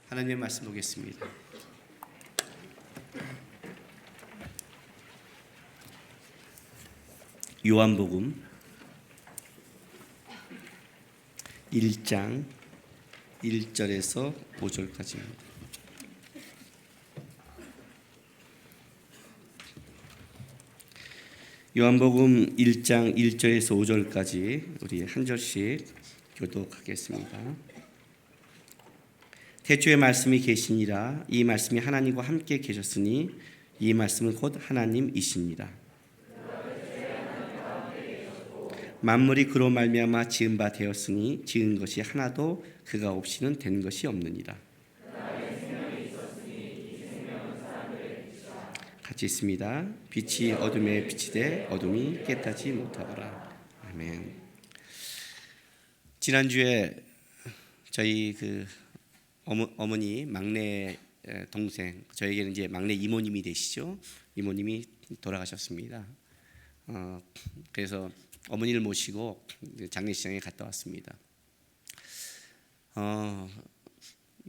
하나님의 말씀 보겠습니다. 요한복음 1장 1절에서 5절까지입니다. 요한복음 1장 1절에서 5절까지 우리 한 절씩 교독하겠습니다. 태초에 말씀이 계시니라. 이 말씀이 하나님과 함께 계셨으니 이 말씀은 곧 하나님이시니라. 만물이 그로 말미암아 지은 바 되었으니 지은 것이 하나도 그가 없이는 된 것이 없느니라. 같이 있습니다. 빛이 어둠에 비치되 어둠이 깨닫지 못하더라. 아멘. 지난주에 저희 어머니 막내 동생, 저에게는 이제 막내 이모님이 되시죠. 이모님이 돌아가셨습니다. 그래서 어머니를 모시고 장례식장에 갔다 왔습니다.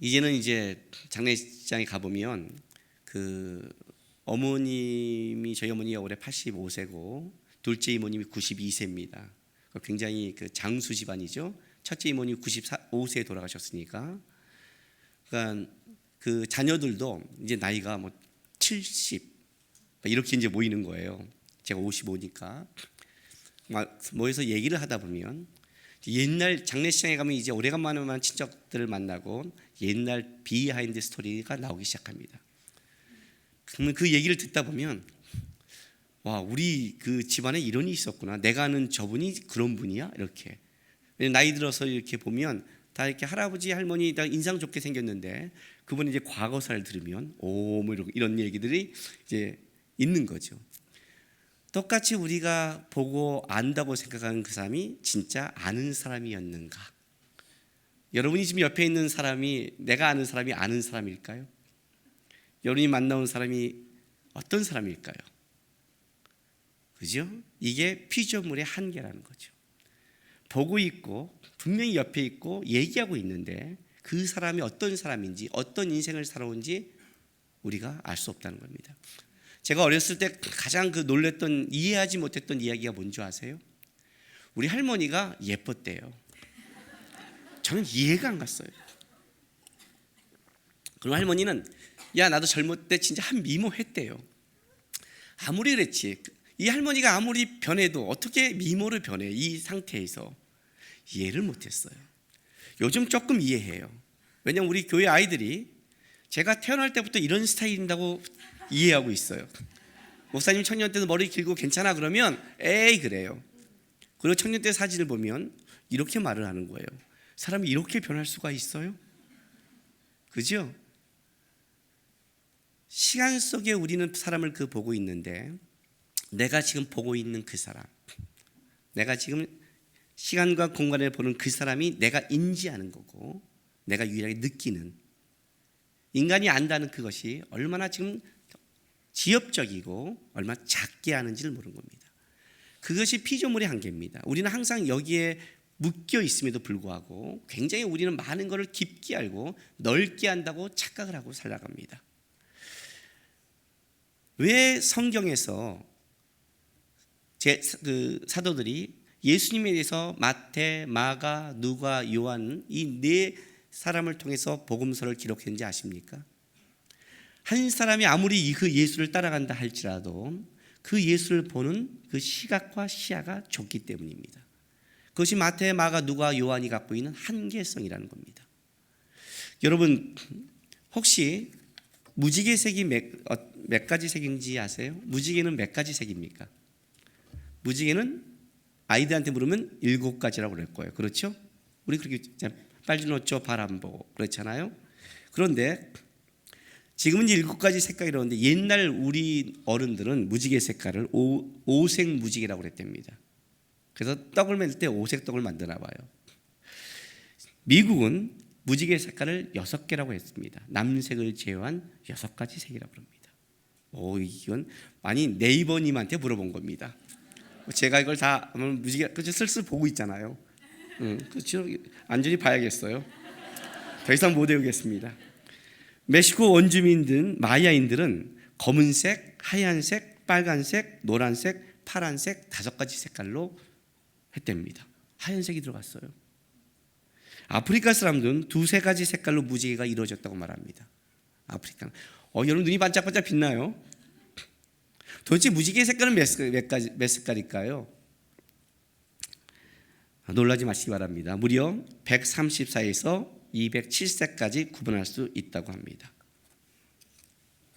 이제는 이제 장례식장에 가보면 저희 어머니가 올해 85세고 둘째 이모님이 92세입니다. 굉장히 장수 집안이죠. 첫째 이모님이 95세에 돌아가셨으니까, 그러니까 그 자녀들도 이제 나이가 70 이렇게 이제 모이는 거예요. 제가 55니까 모여서 얘기를 하다 보면 옛날 장례식장에 가면 이제 오래간만에 친척들을 만나고 옛날 비하인드 스토리가 나오기 시작합니다. 그러면 그 얘기를 듣다 보면 와, 우리 그 집안에 이런 일이 있었구나. 내가 아는 저분이 그런 분이야? 이렇게. 나이 들어서 이렇게 보면 다 이렇게 할아버지 할머니 다 인상 좋게 생겼는데 그분이 이제 과거사를 들으면 이런 얘기들이 이제 있는 거죠. 똑같이 우리가 보고 안다고 생각하는 그 사람이 진짜 아는 사람이었는가? 여러분이 지금 옆에 있는 사람이 내가 아는 사람이 아는 사람일까요? 여러분이 만나온 사람이 어떤 사람일까요? 그죠? 이게 피조물의 한계라는 거죠. 보고 있고 분명히 옆에 있고 얘기하고 있는데 그 사람이 어떤 사람인지 어떤 인생을 살아온지 우리가 알 수 없다는 겁니다. 제가 어렸을 때 가장 놀랬던 이해하지 못했던 이야기가 뭔지 아세요? 우리 할머니가 예뻤대요. 저는 이해가 안 갔어요. 그럼 할머니는 야, 나도 젊을 때 진짜 한 미모했대요. 아무리 그랬지, 이 할머니가 아무리 변해도 어떻게 미모를 변해? 이 상태에서 이해를 못했어요. 요즘 조금 이해해요. 왜냐면 우리 교회 아이들이 제가 태어날 때부터 이런 스타일인다고 이해하고 있어요. 목사님 청년 때도 머리 길고 괜찮아 그러면 에이 그래요. 그리고 청년 때 사진을 보면 이렇게 말을 하는 거예요. 사람이 이렇게 변할 수가 있어요? 그죠? 시간 속에 우리는 사람을 보고 있는데 내가 지금 보고 있는 그 사람, 내가 지금 시간과 공간을 보는 그 사람이 내가 인지하는 거고 내가 유일하게 느끼는, 인간이 안다는 그것이 얼마나 지금 지엽적이고 얼마나 작게 하는지를 모르는 겁니다. 그것이 피조물의 한계입니다. 우리는 항상 여기에 묶여 있음에도 불구하고 굉장히 우리는 많은 것을 깊게 알고 넓게 한다고 착각을 하고 살아갑니다. 왜 성경에서 사도들이 예수님에 대해서 마태, 마가, 누가, 요한 이 네 사람을 통해서 복음서를 기록했는지 아십니까? 한 사람이 아무리 그 예수를 따라간다 할지라도 그 예수를 보는 그 시각과 시야가 좁기 때문입니다. 그것이 마태, 마가, 누가, 요한이 갖고 있는 한계성이라는 겁니다. 여러분, 혹시 무지개 색이 몇 가지 색인지 아세요? 무지개는 몇 가지 색입니까? 무지개는 아이들한테 물으면 7가지라고 그럴 거예요. 그렇죠? 우리 그렇게 빨리 놓죠, 바람 보고 그렇잖아요. 그런데 지금은 7가지 색깔이 나오는데 옛날 우리 어른들은 무지개 색깔을 오색 무지개라고 그랬답니다. 그래서 떡을 만들 때 오색 떡을 만드나 봐요. 미국은 무지개 색깔을 6개라고 했습니다. 남색을 제외한 6가지 색이라고 합니다. 이건 많이 네이버님한테 물어본 겁니다. 제가 이걸 다 무지개 슬슬 보고 있잖아요. 그렇죠. 안전히 봐야겠어요. 더 이상 못 외우겠습니다. 멕시코 원주민 등 마야인들은 검은색, 하얀색, 빨간색, 노란색, 파란색 5가지 색깔로 했답니다. 하얀색이 들어갔어요. 아프리카 사람들은 2-3가지 색깔로 무지개가 이루어졌다고 말합니다. 아프리카. 여러분 눈이 반짝반짝 빛나요? 도대체 무지개 색깔은 몇 색깔일까요? 놀라지 마시기 바랍니다. 무려 134에서 207색까지 구분할 수 있다고 합니다.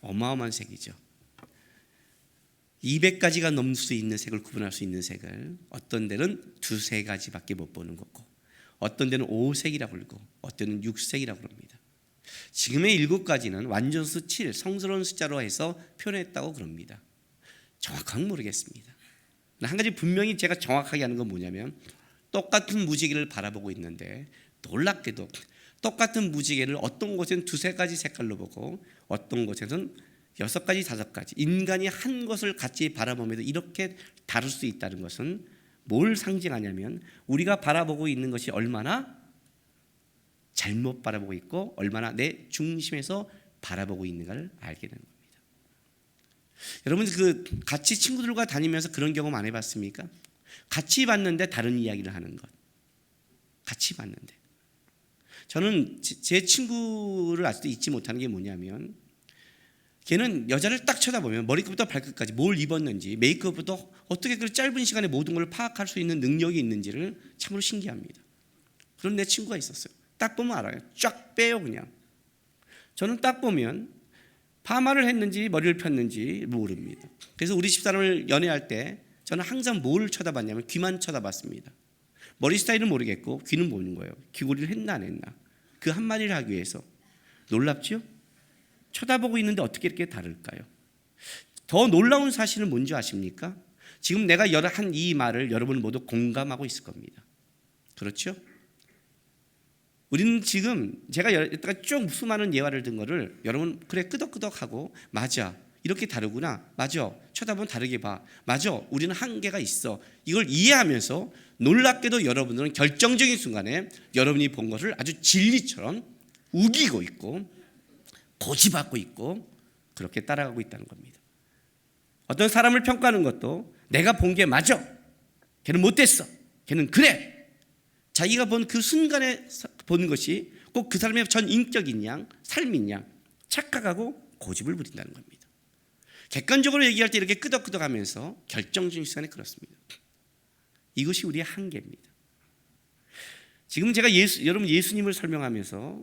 어마어마한 색이죠. 200가지가 넘을 수 있는 색을 구분할 수 있는 색을 어떤 데는 2-3가지밖에 못 보는 거고, 어떤 데는 5색이라고 그러고, 어떤 데는 6색이라고 그럽니다. 지금의 7가지는 완전수 7, 성스러운 숫자로 해서 표현했다고 그럽니다. 정확하게 모르겠습니다. 한 가지 분명히 제가 정확하게 하는 건 뭐냐면, 똑같은 무지개를 바라보고 있는데 놀랍게도 똑같은 무지개를 어떤 곳에는 2-3가지 색깔로 보고 어떤 곳에는 6가지, 5가지, 인간이 한 것을 같이 바라보면서 이렇게 다를 수 있다는 것은 뭘 상징하냐면, 우리가 바라보고 있는 것이 얼마나 잘못 바라보고 있고 얼마나 내 중심에서 바라보고 있는가를 알게 되는 겁니다. 여러분 같이 친구들과 다니면서 그런 경험 안 해봤습니까? 같이 봤는데 다른 이야기를 하는 것. 같이 봤는데. 저는 제 친구를 아직도 잊지 못하는 게 뭐냐면, 걔는 여자를 딱 쳐다보면 머리끝부터 발끝까지 뭘 입었는지, 메이크업부터 어떻게 그 짧은 시간에 모든 걸 파악할 수 있는 능력이 있는지를 참으로 신기합니다. 그런 내 친구가 있었어요. 딱 보면 알아요. 쫙 빼요 그냥. 저는 딱 보면 파마를 했는지 머리를 폈는지 모릅니다. 그래서 우리 집사람을 연애할 때 저는 항상 뭘 쳐다봤냐면 귀만 쳐다봤습니다. 머리 스타일은 모르겠고 귀는 보는 거예요. 귀걸이를 했나 안 했나. 그 한마디를 하기 위해서. 놀랍죠? 쳐다보고 있는데 어떻게 이렇게 다를까요? 더 놀라운 사실은 뭔지 아십니까? 지금 내가 한 이 말을 여러분 모두 공감하고 있을 겁니다. 그렇죠? 우리는 지금 제가 여기다가 쭉 수많은 예화를 든 거를 여러분 그래 끄덕끄덕하고 맞아 이렇게 다르구나, 맞아 쳐다보면 다르게 봐, 맞아 우리는 한계가 있어, 이걸 이해하면서 놀랍게도 여러분들은 결정적인 순간에 여러분이 본 것을 아주 진리처럼 우기고 있고 고집하고 있고 그렇게 따라가고 있다는 겁니다. 어떤 사람을 평가하는 것도 내가 본 게 맞아, 걔는 못됐어, 걔는 그래, 자기가 본 그 순간에 보는 것이 꼭 그 사람의 전 인격인 양, 삶인 양 착각하고 고집을 부린다는 겁니다. 객관적으로 얘기할 때 이렇게 끄덕끄덕하면서 결정적인 시간에 그렇습니다. 이것이 우리의 한계입니다. 지금 제가 여러분 예수님을 설명하면서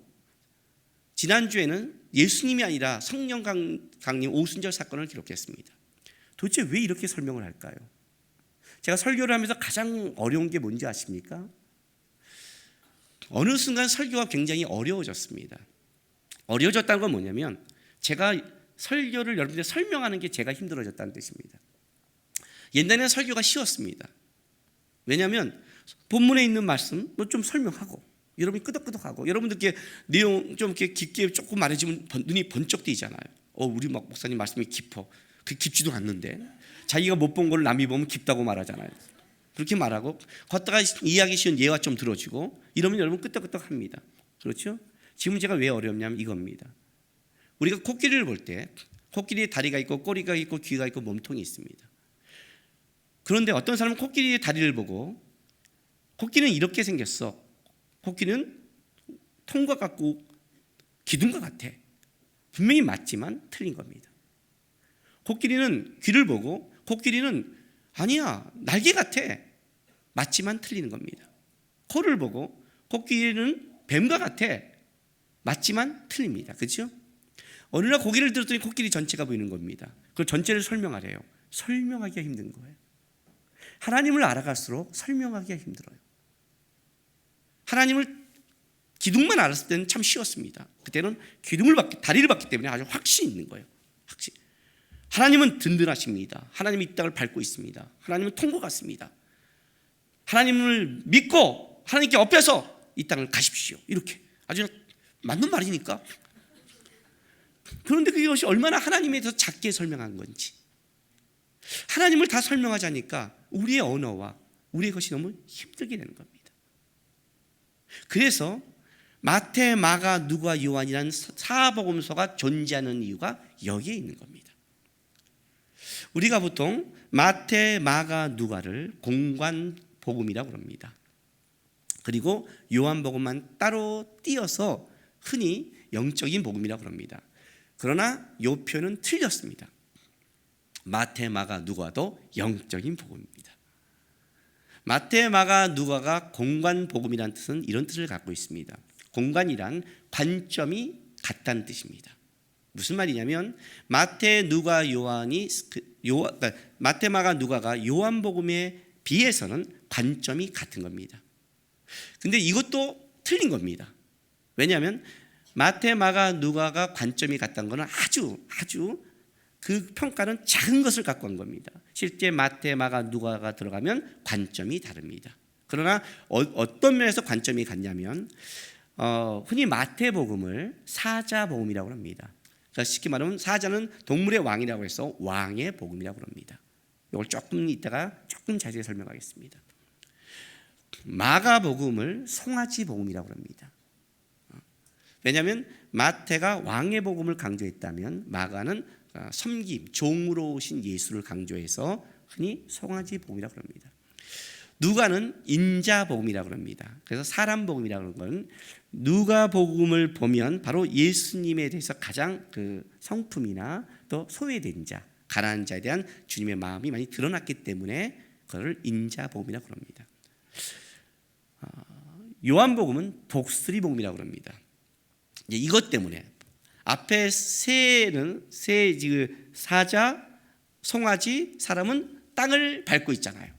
지난주에는 예수님이 아니라 성령 강림 오순절 사건을 기록했습니다. 도대체 왜 이렇게 설명을 할까요? 제가 설교를 하면서 가장 어려운 게 뭔지 아십니까? 어느 순간 설교가 굉장히 어려워졌습니다. 어려워졌다는 건 뭐냐면 제가 설교를 여러분들 설명하는 게 제가 힘들어졌다는 뜻입니다. 옛날에는 설교가 쉬웠습니다. 왜냐하면 본문에 있는 말씀 좀 설명하고 여러분이 끄덕끄덕하고 여러분들께 내용 좀 이렇게 깊게 조금 말해주면 눈이 번쩍 뜨이잖아요. 우리 목사님 말씀이 깊어. 그 깊지도 않는데 자기가 못 본 걸 남이 보면 깊다고 말하잖아요. 그렇게 말하고 걷다가 이해하기 쉬운 예화 좀 들어주고 이러면 여러분 끄덕끄덕합니다. 그렇죠? 지금 제가 왜 어렵냐면 이겁니다. 우리가 코끼리를 볼 때 코끼리의 다리가 있고 꼬리가 있고 귀가 있고 몸통이 있습니다. 그런데 어떤 사람은 코끼리의 다리를 보고 코끼리는 이렇게 생겼어, 코끼리는 통과 같고 기둥과 같아, 분명히 맞지만 틀린 겁니다. 코끼리는 귀를 보고 코끼리는 아니야 날개 같아, 맞지만 틀리는 겁니다. 코를 보고 코끼리는 뱀과 같아, 맞지만 틀립니다. 그렇죠? 어느 날 고개를 들었더니 코끼리 전체가 보이는 겁니다. 그걸 전체를 설명하래요. 설명하기가 힘든 거예요. 하나님을 알아갈수록 설명하기가 힘들어요. 하나님을 기둥만 알았을 때는 참 쉬웠습니다. 그때는 다리를 봤기 때문에 아주 확신이 있는 거예요. 확신. 하나님은 든든하십니다. 하나님이 이 땅을 밟고 있습니다. 하나님은 통과 같습니다. 하나님을 믿고 하나님께 엎여서 이 땅을 가십시오. 이렇게 아주 맞는 말이니까. 그런데 그것이 얼마나 하나님에 대해서 작게 설명한 건지, 하나님을 다 설명하자니까 우리의 언어와 우리의 것이 너무 힘들게 되는 겁니다. 그래서 마태, 마가, 누가, 요한이라는 사복음서가 존재하는 이유가 여기에 있는 겁니다. 우리가 보통 마태, 마가, 누가를 공관 복음이라고 합니다. 그리고 요한복음만 따로 띄어서 흔히 영적인 복음이라고 합니다. 그러나 이 표현은 틀렸습니다. 마태, 마가, 누가도 영적인 복음입니다. 마태, 마가, 누가가 공관 복음이라는 뜻은 이런 뜻을 갖고 있습니다. 공관이란 관점이 같다는 뜻입니다. 무슨 말이냐면 마태, 누가, 요한이 그러니까 마태, 마가, 누가가 요한복음에 비해서는 관점이 같은 겁니다. 근데 이것도 틀린 겁니다. 왜냐하면 마태, 마가, 누가가 관점이 같다는 것은 아주 그 평가는 작은 것을 갖고 한 겁니다. 실제 마태, 마가, 누가가 들어가면 관점이 다릅니다. 그러나 어떤 면에서 관점이 같냐면 흔히 마태복음을 사자복음이라고 합니다. 그러니까 쉽게 말하면 사자는 동물의 왕이라고 해서 왕의 복음이라고 합니다. 이걸 조금 이따가 조금 자세히 설명하겠습니다. 마가복음을 송아지 복음이라고 합니다. 왜냐하면 마태가 왕의 복음을 강조했다면 마가는 섬김, 종으로 오신 예수를 강조해서 흔히 송아지 복음이라고 합니다. 누가는 인자 복음이라고 합니다. 그래서 사람 복음이라고 하는 건 누가 복음을 보면 바로 예수님에 대해서 가장 그 성품이나 또 소외된 자, 가난한 자에 대한 주님의 마음이 많이 드러났기 때문에 그걸 인자 복음이라고 합니다. 요한복음은 독수리 복음이라고 합니다. 이것 때문에 앞에 사자, 송아지, 사람은 땅을 밟고 있잖아요.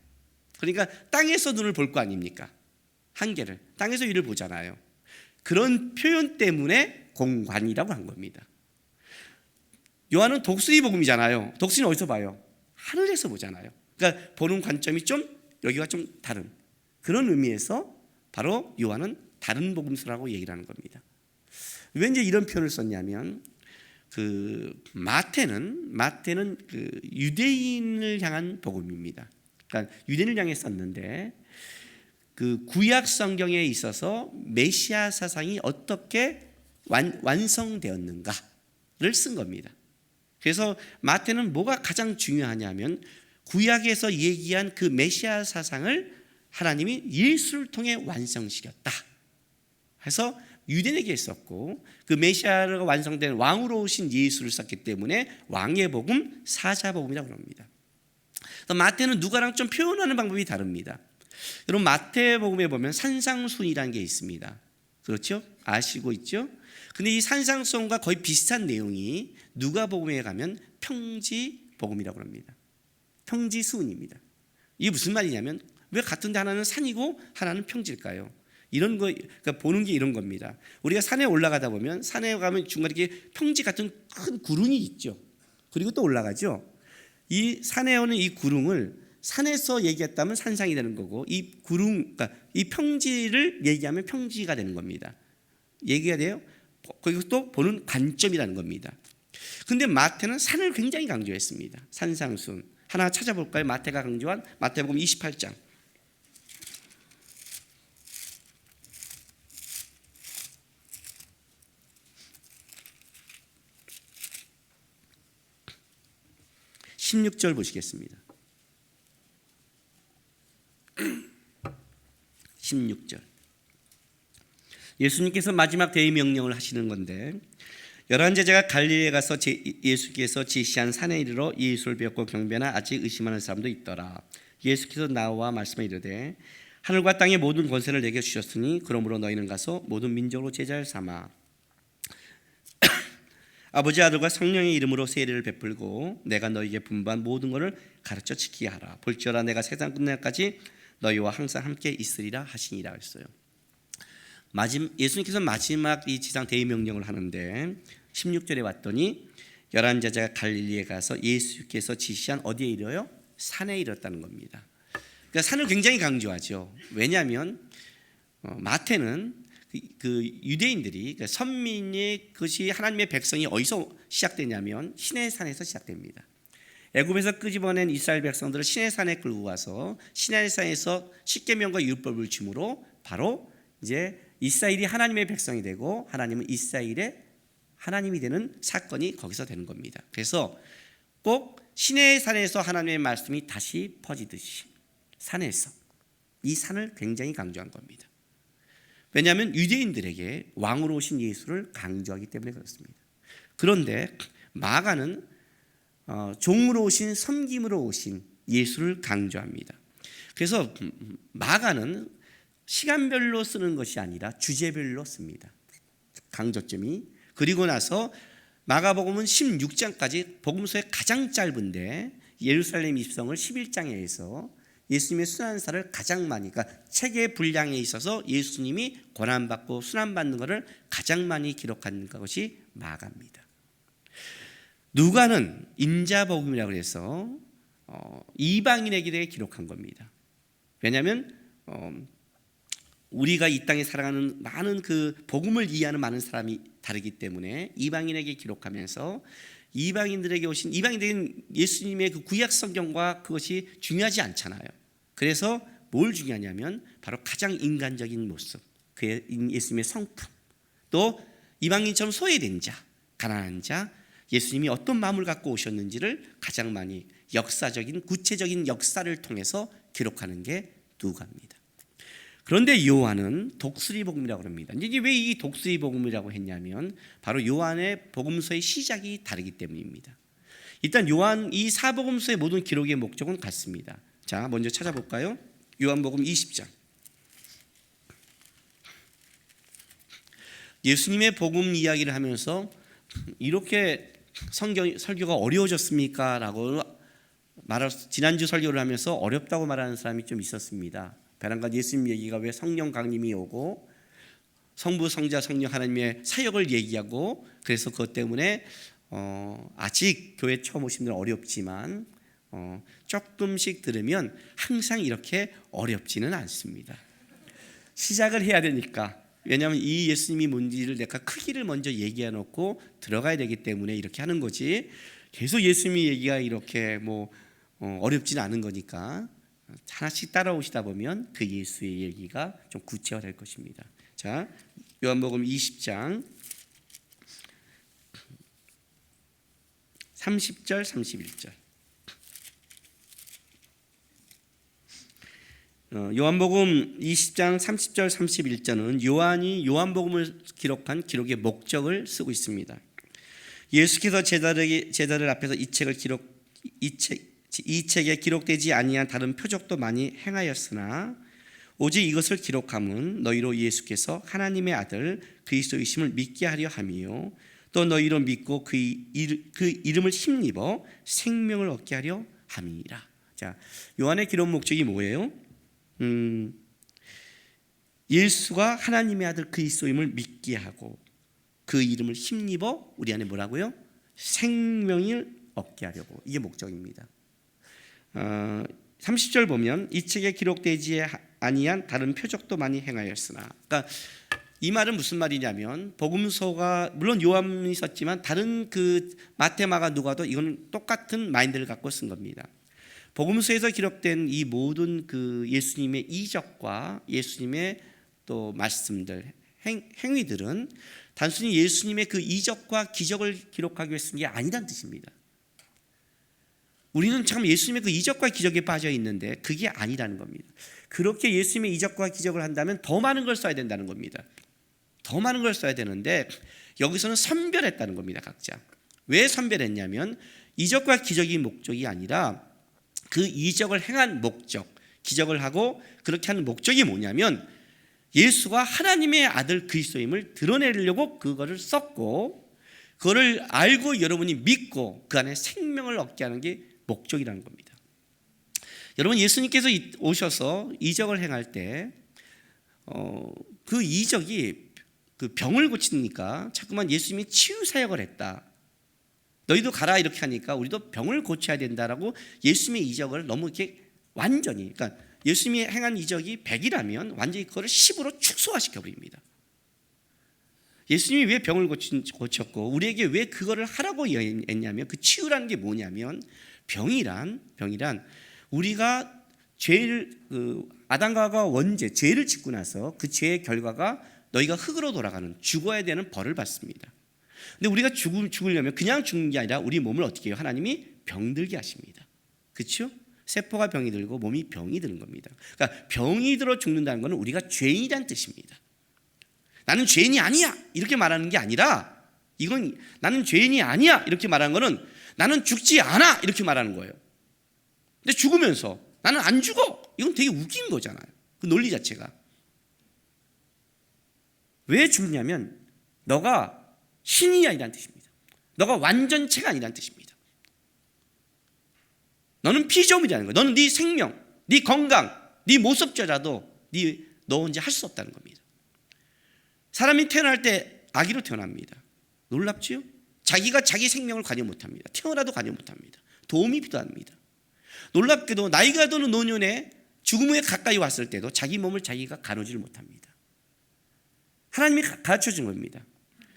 그러니까 땅에서 눈을 볼 거 아닙니까? 한계를 땅에서 위를 보잖아요. 그런 표현 때문에 공관이라고 한 겁니다. 요한은 독수리 복음이잖아요. 독수리는 어디서 봐요? 하늘에서 보잖아요. 그러니까 보는 관점이 좀 여기가 좀 다른 그런 의미에서 바로 요한은 다른 복음서라고 얘기를 하는 겁니다. 왜 이제 이런 표현을 썼냐면 마태는 그 유대인을 향한 복음입니다. 그러니까 유대인을 향해 썼는데 그 구약 성경에 있어서 메시아 사상이 어떻게 완성되었는가를 쓴 겁니다. 그래서 마태는 뭐가 가장 중요하냐면 구약에서 얘기한 그 메시아 사상을 하나님이 예수를 통해 완성시켰다 해서 유대인에게 썼고 그 메시아가 완성된 왕으로 오신 예수를 썼기 때문에 왕의 복음, 사자복음이라고 합니다. 마태는 누가랑 좀 표현하는 방법이 다릅니다. 여러분 마태복음에 보면 산상순이라는 게 있습니다. 그렇죠? 아시고 있죠? 근데 이 산상순과 거의 비슷한 내용이 누가복음에 가면 평지복음이라고 합니다. 평지순입니다. 이게 무슨 말이냐면 왜 같은데 하나는 산이고 하나는 평지일까요? 이런 거 그러니까 보는 게 이런 겁니다. 우리가 산에 올라가다 보면 산에 가면 중간에 이렇게 평지 같은 큰 구름이 있죠. 그리고 또 올라가죠. 이 산에 오는 이 구름을 산에서 얘기했다면 산상이 되는 거고 이 구름 그러니까 이 평지를 얘기하면 평지가 되는 겁니다. 얘기가 돼요. 그리고 또 보는 관점이라는 겁니다. 근데 마태는 산을 굉장히 강조했습니다. 산상순 하나 찾아볼까요? 마태가 강조한 마태복음 28장 16절 보시겠습니다. 16절 예수님께서 마지막 대명령을 하시는 건데 11제자가 갈릴리에 가서 예수께서 지시한 산에 이르러 예수를 배웠고 경배하나 아직 의심하는 사람도 있더라. 예수께서 나와 말씀에 이르되 하늘과 땅의 모든 권세를 내게 주셨으니 그러므로 너희는 가서 모든 민족으로 제자를 삼아 아버지 아들과 성령의 이름으로 세례를 베풀고 내가 너희에게 분부한 모든 것을 가르쳐 지키게 하라. 볼지어다 내가 세상 끝날까지 너희와 항상 함께 있으리라 하시니라 했어요. 예수님께서 마지막 이 지상 대명령을 하는데 16절에 왔더니 11제자가 갈릴리에 가서 예수께서 지시한 어디에 이르러요? 산에 이르렀다는 겁니다. 그러니까 산을 굉장히 강조하죠. 왜냐하면 마태는 그 유대인들이 그러니까 선민의 것이 하나님의 백성이 어디서 시작되냐면 시내산에서 시작됩니다. 애굽에서 끄집어낸 이스라엘 백성들을 시내산에 끌고 와서 시내산에서 십계명과 율법을 주므로 바로 이제 이스라엘이 하나님의 백성이 되고 하나님은 이스라엘의 하나님이 되는 사건이 거기서 되는 겁니다. 그래서 꼭 시내의 산에서 하나님의 말씀이 다시 퍼지듯이 산에서, 이 산을 굉장히 강조한 겁니다. 왜냐하면 유대인들에게 왕으로 오신 예수를 강조하기 때문에 그렇습니다. 그런데 마가는 종으로 오신, 섬김으로 오신 예수를 강조합니다. 그래서 마가는 시간별로 쓰는 것이 아니라 주제별로 씁니다. 강조점이. 그리고 나서 마가복음은 16장까지 복음서의 가장 짧은데 예루살렘 입성을 11장에 해서 예수님의 순환사를 가장 많이, 그러니까 책의 분량에 있어서 예수님이 고난받고 순환받는 것을 가장 많이 기록한 것이 마가입니다. 누가는 인자복음이라고 해서 이방인에게 대해 기록한 겁니다. 왜냐하면 우리가 이 땅에 살아가는 많은 그 복음을 이해하는 많은 사람이 다르기 때문에 이방인에게 기록하면서 이방인들에게 오신, 이방인들은 예수님의 그 구약 성경과 그것이 중요하지 않잖아요. 그래서 뭘 중요하냐면 바로 가장 인간적인 모습, 그의 예수님의 성품, 또 이방인처럼 소외된 자, 가난한 자, 예수님이 어떤 마음을 갖고 오셨는지를 가장 많이 역사적인, 구체적인 역사를 통해서 기록하는 게 누가입니다. 그런데 요한은 독수리 복음이라고 합니다. 이제 왜 이 독수리 복음이라고 했냐면 바로 요한의 복음서의 시작이 다르기 때문입니다. 일단 요한 이 사복음서의 모든 기록의 목적은 같습니다. 자, 먼저 찾아볼까요? 요한복음 20장. 예수님의 복음 이야기를 하면서 이렇게 설교가 어려워졌습니까? 라고 지난주 설교를 하면서 어렵다고 말하는 사람이 좀 있었습니다. 베란간 예수님 얘기가 왜 성령 강림이 오고 성부, 성자, 성령 하나님의 사역을 얘기하고, 그래서 그것 때문에 아직 교회 처음 오신 분들은 어렵지만 조금씩 들으면 항상 이렇게 어렵지는 않습니다. 시작을 해야 되니까. 왜냐하면 이 예수님이 뭔지를 내가 크기를 먼저 얘기해 놓고 들어가야 되기 때문에 이렇게 하는 거지, 계속 예수님이 얘기가 이렇게 어렵지는 않은 거니까 하나씩 따라오시다 보면 그 예수의 얘기가 좀 구체화될 것입니다. 자, 요한복음 20장 30절 31절. 요한복음 20장 30절 31절은 요한이 요한복음을 기록한 기록의 목적을 쓰고 있습니다. 예수께서 제자들 앞에서 이 책에 기록되지 아니한 다른 표적도 많이 행하였으나 오직 이것을 기록함은 너희로 예수께서 하나님의 아들 그리스도이심을 믿게 하려 함이요 또 너희로 믿고 그 이름을 힘입어 생명을 얻게 하려 함이니라. 자, 요한의 기록 목적이 뭐예요? 예수가 하나님의 아들 그리스도임을 믿게 하고 그 이름을 힘입어 우리 안에 뭐라고요? 생명을 얻게 하려고. 이게 목적입니다. 30절 보면 이 책에 기록되지 아니한 다른 표적도 많이 행하였으나, 그러니까 이 말은 무슨 말이냐면 복음서가 물론 요한이 썼지만 다른 그 마태, 마가, 누가도 이건 똑같은 마인드를 갖고 쓴 겁니다. 복음서에서 기록된 이 모든 그 예수님의 이적과 예수님의 또 말씀들, 행위들은 단순히 예수님의 그 이적과 기적을 기록하기 위해 쓴 게 아니란 뜻입니다. 우리는 참 예수님의 그 이적과 기적에 빠져 있는데 그게 아니라는 겁니다. 그렇게 예수님의 이적과 기적을 한다면 더 많은 걸 써야 된다는 겁니다. 더 많은 걸 써야 되는데 여기서는 선별했다는 겁니다. 각자. 왜 선별했냐면 이적과 기적이 목적이 아니라 그 이적을 행한 목적, 기적을 하고 그렇게 하는 목적이 뭐냐면 예수가 하나님의 아들 그리스도임을 드러내려고 그거를 썼고, 그거를 알고 여러분이 믿고 그 안에 생명을 얻게 하는 게 목적이라는 겁니다. 여러분, 예수님께서 오셔서 이적을 행할 때 그 이적이 그 병을 고치니까 자꾸만 예수님이 치유 사역을 했다. 너희도 가라 이렇게 하니까 우리도 병을 고쳐야 된다라고 예수님의 이적을 너무 이렇게 완전히, 그러니까 예수님이 행한 이적이 100이라면 완전히 그거를 10으로 축소화시켜 버립니다. 예수님이 왜 병을 고쳤고 우리에게 왜 그거를 하라고 했냐면, 그 치유라는 게 뭐냐면 병이란 우리가 죄를 아담과 하와가 원죄, 죄를 짓고 나서 그 죄의 결과가 너희가 흙으로 돌아가는 죽어야 되는 벌을 받습니다. 근데 우리가 죽으려면 그냥 죽는 게 아니라 우리 몸을 어떻게 해요? 하나님이 병들게 하십니다. 그렇죠? 세포가 병이 들고 몸이 병이 드는 겁니다. 그러니까 병이 들어 죽는다는 것은 우리가 죄인이라는 뜻입니다. 나는 죄인이 아니야 이렇게 말하는 게 아니라, 이건 나는 죄인이 아니야 이렇게 말하는 것은 나는 죽지 않아 이렇게 말하는 거예요. 근데 죽으면서 나는 안 죽어, 이건 되게 웃긴 거잖아요. 그 논리 자체가. 왜 죽냐면 너가 신이 아니라는 뜻입니다. 너가 완전체가 아니라는 뜻입니다. 너는 피조물이라는 거예요. 너는 네 생명, 네 건강, 네 모습조차도 너 혼자 할 수 없다는 겁니다. 사람이 태어날 때 아기로 태어납니다. 놀랍지요? 자기가 자기 생명을 관여 못합니다. 태어나도 관여 못합니다. 도움이 필요합니다. 놀랍게도 나이가 드는 노년에 죽음에 가까이 왔을 때도 자기 몸을 자기가 가누지를 못합니다. 하나님이 가르쳐준 겁니다.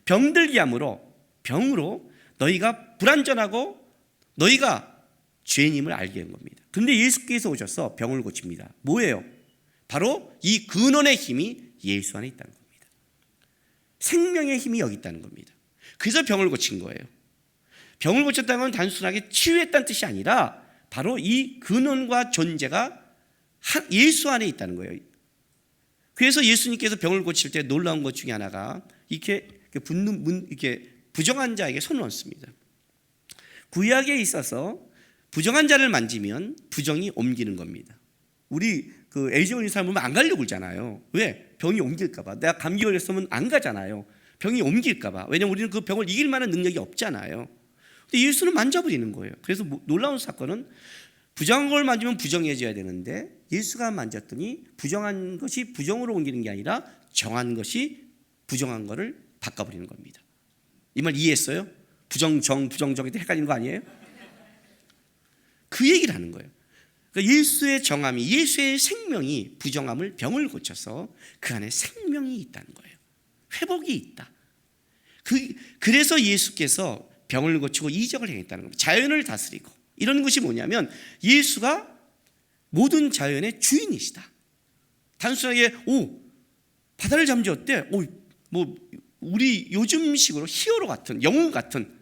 병들게 함으로, 병으로 너희가 불완전하고 너희가 죄인임을 알게 한 겁니다. 그런데 예수께서 오셔서 병을 고칩니다. 뭐예요? 바로 이 근원의 힘이 예수 안에 있다는 겁니다. 생명의 힘이 여기 있다는 겁니다. 그래서 병을 고친 거예요. 병을 고쳤다는 건 단순하게 치유했다는 뜻이 아니라 바로 이 근원과 존재가 예수 안에 있다는 거예요. 그래서 예수님께서 병을 고칠 때 놀라운 것 중에 하나가 이렇게 부정한 자에게 손을 얹습니다. 구약에 있어서 부정한 자를 만지면 부정이 옮기는 겁니다. 우리 에이즈 걸린 사람 보면 안 가려고 그러잖아요. 왜? 병이 옮길까 봐. 내가 감기 걸렸으면 안 가잖아요. 병이 옮길까 봐. 왜냐면 우리는 그 병을 이길 만한 능력이 없잖아요. 근데 예수는 만져버리는 거예요. 그래서 놀라운 사건은 부정한 걸 만지면 부정해져야 되는데 예수가 만졌더니 부정한 것이 부정으로 옮기는 게 아니라 정한 것이 부정한 거를 바꿔버리는 겁니다. 이 말 이해했어요? 부정정, 부정정이 헷갈리는 거 아니에요? 그 얘기를 하는 거예요. 그러니까 예수의 정함이, 예수의 생명이 부정함을, 병을 고쳐서 그 안에 생명이 있다는 거예요. 회복이 있다. 그래서 예수께서 병을 고치고 이적을 행했다는 겁니다. 자연을 다스리고. 이런 것이 뭐냐면 예수가 모든 자연의 주인이시다. 단순하게 바다를 잠재웠대, 우리 요즘식으로 히어로 같은, 영웅 같은,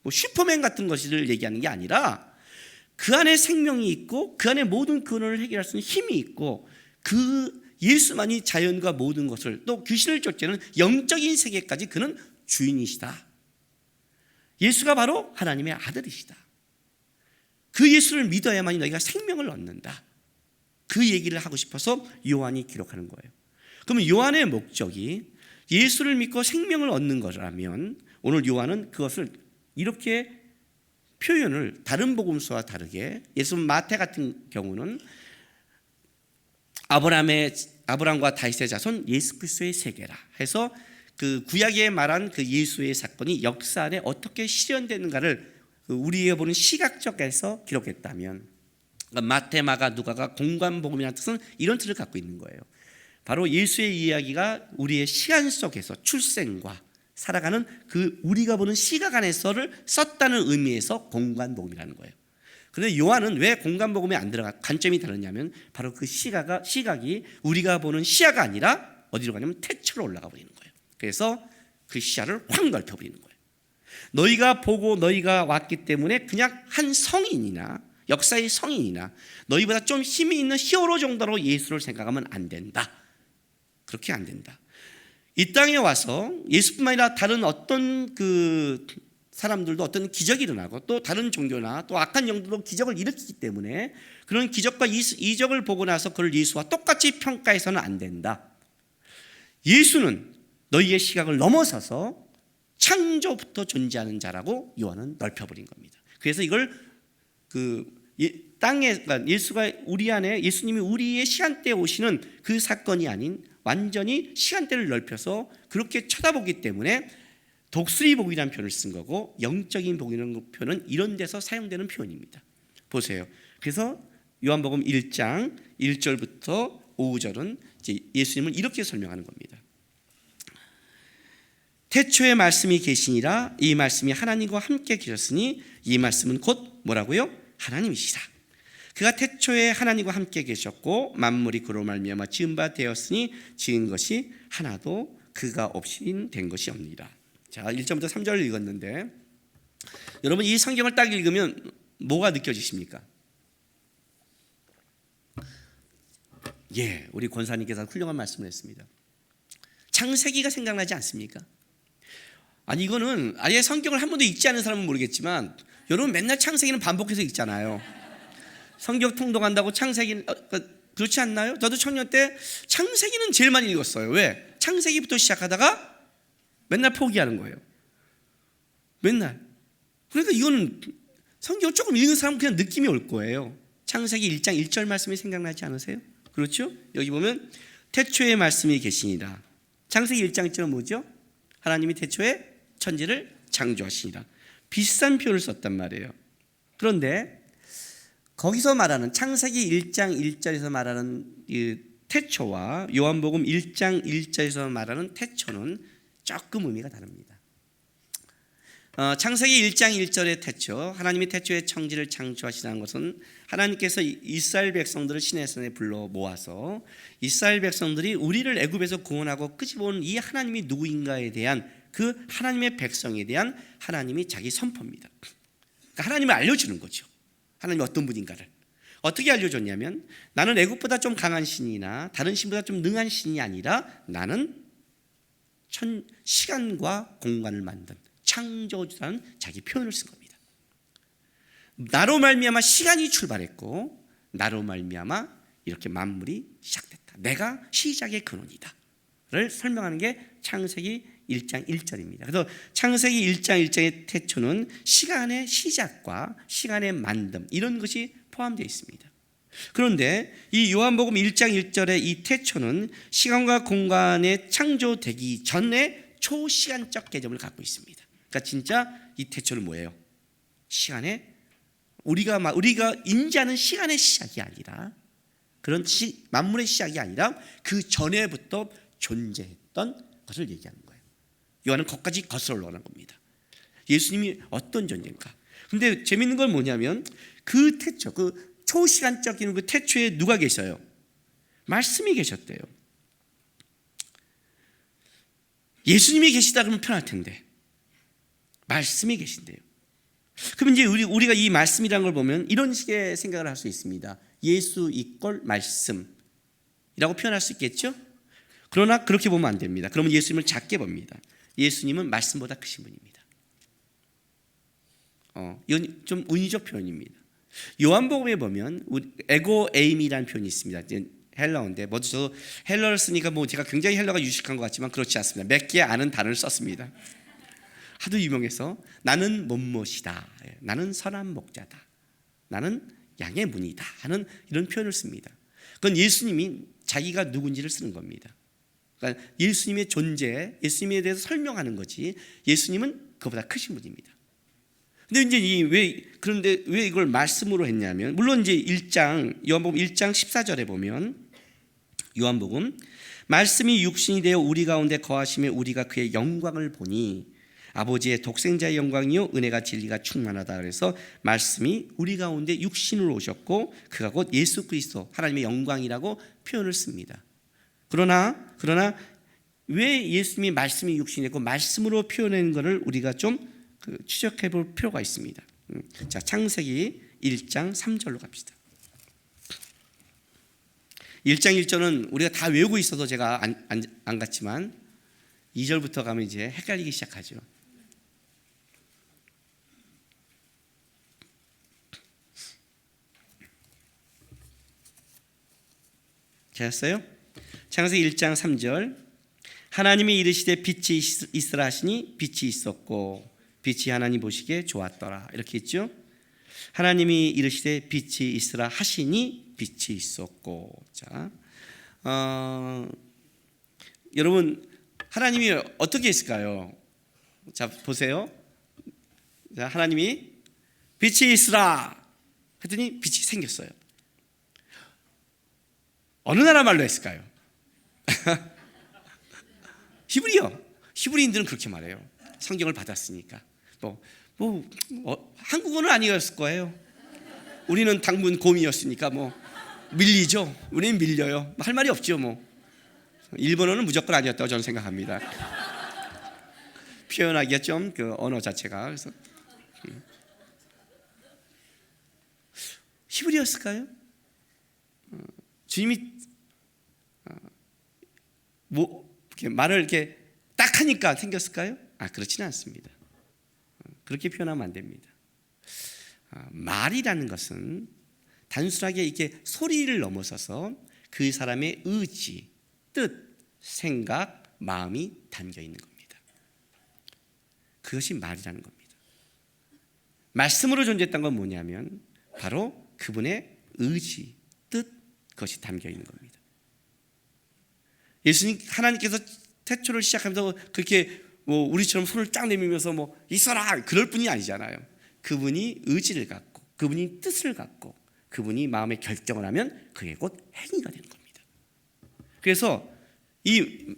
슈퍼맨 같은 것을 얘기하는 게 아니라 그 안에 생명이 있고 그 안에 모든 근원을 해결할 수 있는 힘이 있고 그 예수만이 자연과 모든 것을, 또 귀신을 쫓는 영적인 세계까지 그는 주인이시다. 예수가 바로 하나님의 아들이시다. 그 예수를 믿어야만이 너희가 생명을 얻는다. 그 얘기를 하고 싶어서 요한이 기록하는 거예요. 그러면 요한의 목적이 예수를 믿고 생명을 얻는 거라면 오늘 요한은 그것을 이렇게 표현을 다른 복음서와 다르게, 예수 마태 같은 경우는 아브라함과 다윗의 자손 예수 그리스도의 세계라 해서 그 구약에 말한 그 예수의 사건이 역사 안에 어떻게 실현되는가를 우리가 보는 시각적에서 기록했다면, 마태, 마가, 누가가 공관복음이라는 뜻은 이런 뜻을 갖고 있는 거예요. 바로 예수의 이야기가 우리의 시간 속에서 출생과 살아가는 그 우리가 보는 시각 안에서를 썼다는 의미에서 공관복음이라는 거예요. 그런데 요한은 왜 공관복음에 안 들어가, 관점이 다르냐면 바로 그 시각이 우리가 보는 시야가 아니라 어디로 가냐면 태초로 올라가 버리는 거예요. 그래서 그 시야를 확 넓혀 버리는 거예요. 너희가 보고 너희가 왔기 때문에 그냥 한 성인이나 역사의 성인이나 너희보다 좀 힘이 있는 히어로 정도로 예수를 생각하면 안 된다. 그렇게 안 된다. 이 땅에 와서 예수뿐만 아니라 다른 어떤 그 사람들도 어떤 기적이 일어나고 또 다른 종교나 또 악한 영들도 기적을 일으키기 때문에 그런 기적과 이적을 보고 나서 그걸 예수와 똑같이 평가해서는 안 된다. 예수는 너희의 시각을 넘어서서 창조부터 존재하는 자라고 요한은 넓혀버린 겁니다. 그래서 이걸 땅에, 예수가 우리 안에, 예수님이 우리의 시간대에 오시는 그 사건이 아닌 완전히 시간대를 넓혀서 그렇게 쳐다보기 때문에 독수리 복이라는 표현을 쓴 거고, 영적인 복이라는 표현은 이런 데서 사용되는 표현입니다. 보세요. 그래서 요한복음 1장 1절부터 5절은 이제 예수님을 이렇게 설명하는 겁니다. 태초에 말씀이 계시니라. 이 말씀이 하나님과 함께 계셨으니 이 말씀은 곧 뭐라고요? 하나님이시라. 그가 태초에 하나님과 함께 계셨고 만물이 그로 말미암아 지은 바 되었으니 지은 것이 하나도 그가 없인 된 것이 없니라. 자, 1절부터 3절을 읽었는데 여러분 이 성경을 딱 읽으면 뭐가 느껴지십니까? 예, 우리 권사님께서 훌륭한 말씀을 했습니다. 창세기가 생각나지 않습니까? 아니 이거는 아예 성경을 한 번도 읽지 않은 사람은 모르겠지만 여러분 맨날 창세기는 반복해서 읽잖아요. 성경 통독한다고 창세기 그렇지 않나요? 저도 청년 때 창세기는 제일 많이 읽었어요. 왜? 창세기부터 시작하다가 맨날 포기하는 거예요. 맨날. 그러니까 이거는 성경 조금 읽은 사람은 그냥 느낌이 올 거예요. 창세기 1장 1절 말씀이 생각나지 않으세요? 그렇죠? 여기 보면 태초에 말씀이 계시니라. 창세기 1장 1절은 뭐죠? 하나님이 태초에 천지를 창조하시니라. 비슷한 표현을 썼단 말이에요. 그런데 거기서 말하는 창세기 1장 1절에서 말하는 이 태초와 요한복음 1장 1절에서 말하는 태초는 조금 의미가 다릅니다. 창세기 1장 1절의 태초, 하나님이 태초에 천지를 창조하시다는 것은 하나님께서 이스라엘 백성들을 시내 산에 불러 모아서 이스라엘 백성들이 우리를 애굽에서 구원하고 끄집어온 이 하나님이 누구인가에 대한 그 하나님의 백성에 대한 하나님이 자기 선포입니다. 그러니까 하나님을 알려주는 거죠. 하나님이 어떤 분인가를. 어떻게 알려줬냐면 나는 애굽보다 좀 강한 신이나 다른 신보다 좀 능한 신이 아니라 나는 시간과 공간을 만든 창조주라는 자기 표현을 쓴 겁니다. 나로 말미암아 시간이 출발했고 나로 말미암아 이렇게 만물이 시작됐다. 내가 시작의 근원이다 를 설명하는 게 창세기 1장 1절입니다. 그래서 창세기 1장 1절의 태초는 시간의 시작과 시간의 만듦 이런 것이 포함되어 있습니다. 그런데 이 요한복음 1장 1절의 이 태초는 시간과 공간의 창조되기 전에 초시간적 개념을 갖고 있습니다. 그러니까 진짜 이 태초는 뭐예요? 시간의 우리가 인지하는 시간의 시작이 아니라 그런 만물의 시작이 아니라 그 전에부터 존재했던 것을 얘기하는 거예요. 요한은 거기까지 거슬러 올라가는 겁니다. 예수님이 어떤 존재인가? 근데 재밌는 건 뭐냐면 그 태초, 그 초시간적인 그 태초에 누가 계셔요? 말씀이 계셨대요. 예수님이 계시다 그러면 편할 텐데 말씀이 계신대요. 그럼 이제 우리가 이 말씀이라는 걸 보면 이런 식의 생각을 할 수 있습니다. 예수 이꼴 말씀이라고 표현할 수 있겠죠? 그러나 그렇게 보면 안 됩니다. 그러면 예수님을 작게 봅니다. 예수님은 말씀보다 크신 분입니다. 이건 좀 은유적 표현입니다. 요한복음에 보면 에고 에임이라는 표현이 있습니다. 헬러어인데 먼저 저도 헬러를 쓰니까 제가 굉장히 헬러가 유식한 것 같지만 그렇지 않습니다. 몇 개 아는 단어를 썼습니다. 하도 유명해서 나는 못못이다, 나는 선한 목자다, 나는 양의 문이다 하는 이런 표현을 씁니다. 그건 예수님이 자기가 누군지를 쓰는 겁니다. 그러니까 예수님의 존재, 예수님에 대해서 설명하는 거지 예수님은 그보다 크신 분입니다. 근데 이제 그런데 왜 이걸 말씀으로 했냐면 물론 이제 요한복음 1장 14절에 보면 요한복음 말씀이 육신이 되어 우리 가운데 거하시며 우리가 그의 영광을 보니 아버지의 독생자의 영광이요 은혜가 진리가 충만하다. 그래서 말씀이 우리 가운데 육신으로 오셨고 그가 곧 예수 그리스도 하나님의 영광이라고 표현을 씁니다. 그러나 왜 예수님이 말씀이 육신이 됐고 말씀으로 표현한 것을 우리가 좀 추적해 볼 필요가 있습니다. 자, 창세기 1장 3절로 갑시다. 1장 1절은 우리가 다 외우고 있어서 제가 안 갔지만 2절부터 가면 이제 헷갈리기 시작하죠. 찾았어요? 창세기 1장 3절 하나님이 이르시되 빛이 있으라 하시니 빛이 있었고 빛이 하나님 보시기에 좋았더라 이렇게 했죠. 하나님이 이르시되 빛이 있으라 하시니 빛이 있었고. 자, 여러분 하나님이 어떻게 했을까요? 자, 보세요. 자, 하나님이 빛이 있으라 했더니 빛이 생겼어요. 어느 나라 말로 했을까요? 히브리인들은 그렇게 말해요. 성경을 받았으니까. 한국어는 아니었을 거예요. 우리는 당분 곰이었으니까 밀리죠. 우리는 밀려요. 할 말이 없죠. 일본어는 무조건 아니었다고 저는 생각합니다. 표현하기가 좀 그 언어 자체가. 그래서 히브리였을까요? 주님이 뭐 이렇게 말을 이렇게 딱 하니까 생겼을까요? 그렇지는 않습니다. 그렇게 표현하면 안 됩니다. 말이라는 것은 단순하게 이렇게 소리를 넘어서서 그 사람의 의지, 뜻, 생각, 마음이 담겨 있는 겁니다. 그것이 말이라는 겁니다. 말씀으로 존재했던 건 뭐냐면 바로 그분의 의지, 뜻, 그것이 담겨 있는 겁니다. 예수님, 하나님께서 태초를 시작하면서 그렇게 뭐 우리처럼 손을 쫙 내밀면서 뭐 있어라 그럴 뿐이 아니잖아요. 그분이 의지를 갖고, 그분이 뜻을 갖고, 그분이 마음에 결정을 하면 그게 곧 행위가 되는 겁니다. 그래서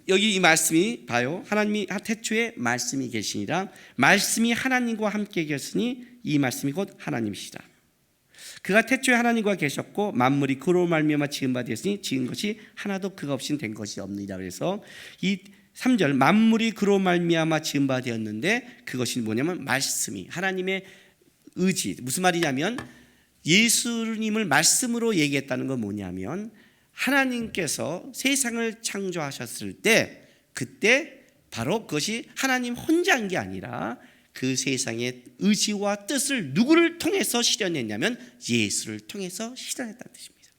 여기 이 말씀이 봐요. 하나님이 태초에 말씀이 계시니라. 말씀이 하나님과 함께 계셨으니 이 말씀이 곧 하나님이시라. 그가 태초에 하나님과 계셨고 만물이 그로 말미암아 지은 바 되었으니 지은 것이 하나도 그가 없인 된 것이 없느니라. 그래서 이 3절 만물이 그로 말미암아 지은 바 되었는데 그것이 뭐냐면 말씀이 하나님의 의지. 무슨 말이냐면 예수님을 말씀으로 얘기했다는 건 뭐냐면 하나님께서 세상을 창조하셨을 때 그때 바로 그것이 하나님 혼자 한 게 아니라 그 세상의 의지와 뜻을 누구를 통해서 실현했냐면 예수를 통해서 실현했다는 뜻입니다.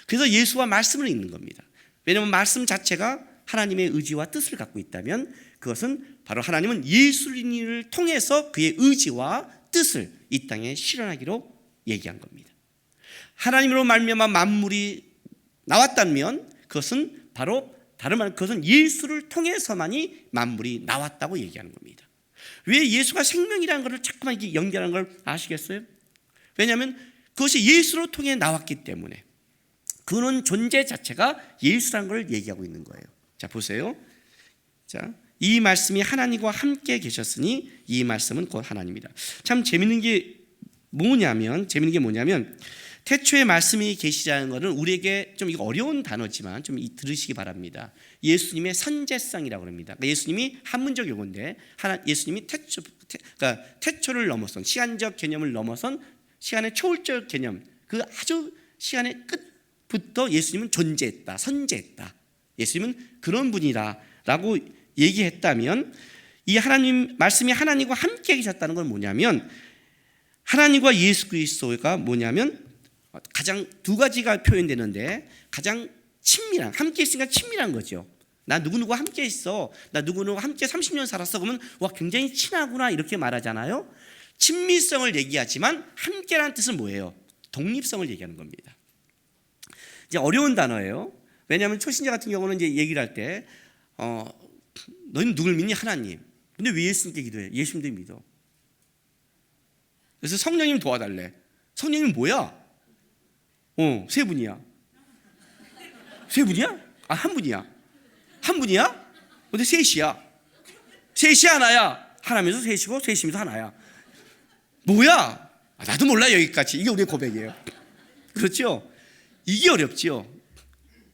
그래서 예수와 말씀을 잇는 겁니다. 왜냐하면 말씀 자체가 하나님의 의지와 뜻을 갖고 있다면 그것은 바로 하나님은 예수를 통해서 그의 의지와 뜻을 이 땅에 실현하기로 얘기한 겁니다. 하나님으로 말미암아 만물이 나왔다면 그것은 바로 다른 말로 그것은 예수를 통해서만이 만물이 나왔다고 얘기하는 겁니다. 왜 예수가 생명이라는 것을 자꾸만 이렇게 연결하는 걸 아시겠어요? 왜냐하면 그것이 예수로 통해 나왔기 때문에 그는 존재 자체가 예수라는 걸 얘기하고 있는 거예요. 자 보세요. 자, 이 말씀이 하나님과 함께 계셨으니 이 말씀은 곧 하나님이다. 참 재밌는 게 뭐냐면 태초에 말씀이 계시자는 것은 우리에게 좀 이거 어려운 단어지만 좀 들으시기 바랍니다. 예수님의 선제성이라고 합니다. 그러니까 예수님이 한문적 용어인데 예수님이 그러니까 태초를 넘어선 시간적 개념을 넘어선 시간의 초월적 개념 그 아주 시간의 끝부터 예수님은 존재했다, 선제했다. 예수님은 그런 분이다라고 얘기했다면 이 하나님 말씀이 하나님과 함께 계셨다는 건 뭐냐면 하나님과 예수 그리스도가 뭐냐면 가장 두 가지가 표현되는데 가장 친밀한 함께 있으니까 친밀한 거죠. 나 누구누구 함께 있어. 나 누구누구 함께 30년 살았어. 그러면 와 굉장히 친하구나 이렇게 말하잖아요. 친밀성을 얘기하지만 함께라는 뜻은 뭐예요? 독립성을 얘기하는 겁니다. 이제 어려운 단어예요. 왜냐하면 초신자 같은 경우는 이제 얘기를 할 때 너희는 누굴 믿니? 하나님. 근데 왜 예수님께 기도해? 예수님도 믿어. 그래서 성령님 도와달래. 성령님 뭐야? 세 분이야. 세 분이야? 한 분이야. 한 분이야? 근데 셋이야. 셋이 하나야. 하나면서 셋이고 셋이면서 하나야. 뭐야? 나도 몰라 여기까지. 이게 우리의 고백이에요. 그렇죠? 이게 어렵죠.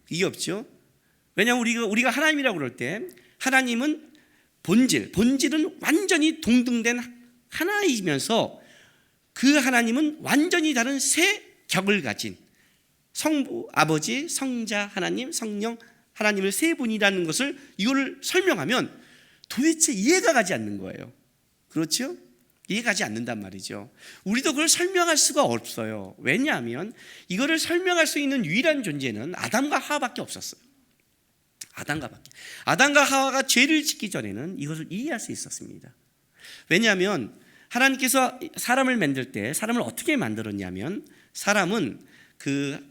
이게 없죠. 왜냐하면 우리가 하나님이라고 그럴 때 하나님은 본질은 완전히 동등된 하나이면서 그 하나님은 완전히 다른 세 격을 가진 성부, 아버지, 성자, 하나님, 성령, 하나님을 세 분이라는 것을 이거를 설명하면 도대체 이해가 가지 않는 거예요. 그렇죠? 이해가 가지 않는단 말이죠. 우리도 그걸 설명할 수가 없어요. 왜냐하면 이거를 설명할 수 있는 유일한 존재는 아담과 하와밖에 없었어요. 아담과 하와가 죄를 짓기 전에는 이것을 이해할 수 있었습니다. 왜냐하면 하나님께서 사람을 만들 때 사람을 어떻게 만들었냐면 사람은 그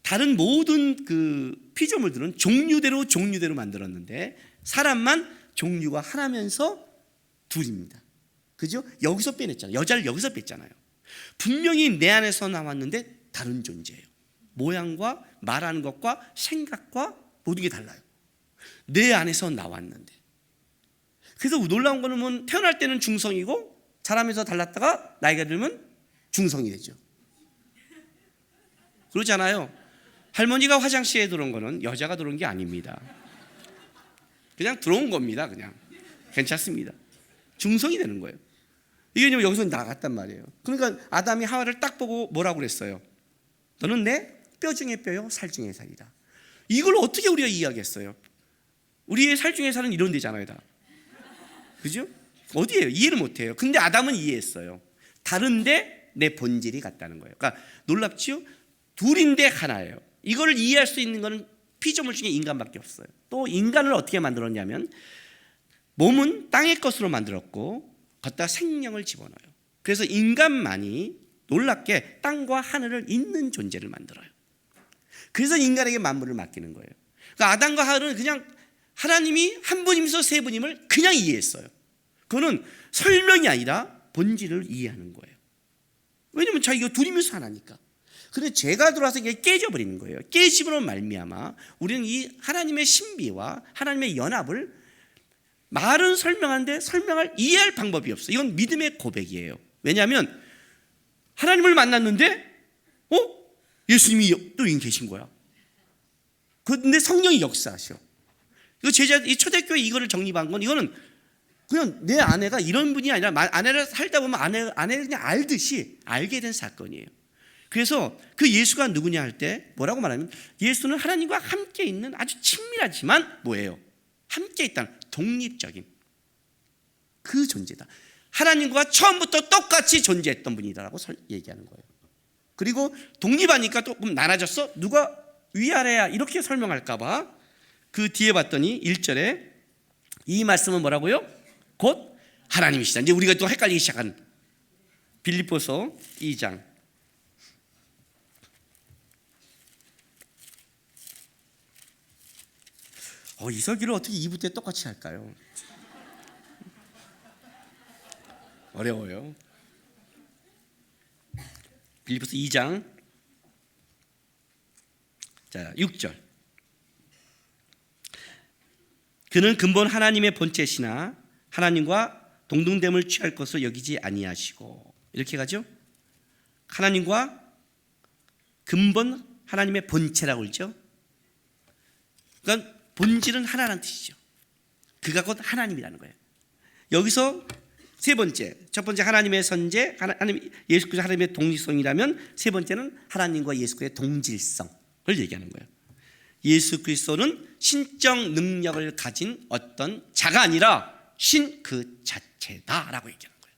다른 모든 그 피조물들은 종류대로 만들었는데 사람만 종류가 하나면서 둘입니다. 그죠? 여기서 빼냈잖아요. 여자를 여기서 뺐잖아요. 분명히 내 안에서 나왔는데 다른 존재예요. 모양과 말하는 것과 생각과 모든 게 달라요. 내 안에서 나왔는데. 그래서 놀라운 거는 뭐 태어날 때는 중성이고 자라면서 달랐다가 나이가 들면 중성이 되죠. 그렇잖아요. 할머니가 화장실에 들어온 거는 여자가 들어온 게 아닙니다. 그냥 들어온 겁니다. 그냥 괜찮습니다. 중성이 되는 거예요. 이게 여기서 나갔단 말이에요. 그러니까 아담이 하와를 딱 보고 뭐라고 그랬어요? 너는 내 뼈 중에 뼈요 살 중에 살이다. 이걸 어떻게 우리가 이해하겠어요? 우리의 살 중에 살은 이런 데잖아요 다. 그죠? 어디예요? 이해를 못해요. 근데 아담은 이해했어요. 다른데 내 본질이 같다는 거예요. 그러니까 놀랍지요? 둘인데 하나예요. 이거를 이해할 수 있는 것은 피조물 중에 인간밖에 없어요. 또 인간을 어떻게 만들었냐면 몸은 땅의 것으로 만들었고 걷다 생명을 집어넣어요. 그래서 인간만이 놀랍게 땅과 하늘을 잇는 존재를 만들어요. 그래서 인간에게 만물을 맡기는 거예요. 그러니까 아담과 하와는 그냥 하나님이 한 분이면서 세 분임을 그냥 이해했어요. 그거는 설명이 아니라 본질을 이해하는 거예요. 왜냐면 자기가 둘이면서 하나니까. 그런데 죄가 들어와서 이게 깨져버리는 거예요. 깨짐으로 말미암아 우리는 이 하나님의 신비와 하나님의 연합을 말은 설명하는데 설명할 이해할 방법이 없어요. 이건 믿음의 고백이에요. 왜냐하면 하나님을 만났는데 예수님이 또 여기 계신 거야. 그런데 성령이 역사하셔. 이거 제자 이 초대교회 이거를 정립한 건 이거는 그냥 내 아내가 이런 분이 아니라 아내를 살다 보면 아내를 그냥 알듯이 알게 된 사건이에요. 그래서 그 예수가 누구냐 할 때 뭐라고 말하면 예수는 하나님과 함께 있는 아주 친밀하지만 뭐예요? 함께 있다는 독립적인 그 존재다. 하나님과 처음부터 똑같이 존재했던 분이다라고 얘기하는 거예요. 그리고 독립하니까 조금 나눠졌어? 누가 위아래야 이렇게 설명할까 봐 그 뒤에 봤더니 1절에 이 말씀은 뭐라고요? 곧 하나님이시다. 이제 우리가 또 헷갈리기 시작한 빌립보서 2장 이설기를 어떻게 2부 때 똑같이 할까요? 어려워요. 빌립보서 2장 자 6절 그는 근본 하나님의 본체시나 하나님과 동등됨을 취할 것을 여기지 아니하시고 이렇게 가죠. 하나님과 근본 하나님의 본체라고 그러죠. 그러니까 본질은 하나라는 뜻이죠. 그가 곧 하나님이라는 거예요. 여기서 세 번째, 첫 번째 하나님의 선제, 하나님 예수 그리스도 하나님의 독립성이라면 세 번째는 하나님과 예수 그리스도의 동질성을 얘기하는 거예요. 예수 그리스도는 신적 능력을 가진 어떤 자가 아니라 신 그 자체다라고 얘기하는 거예요.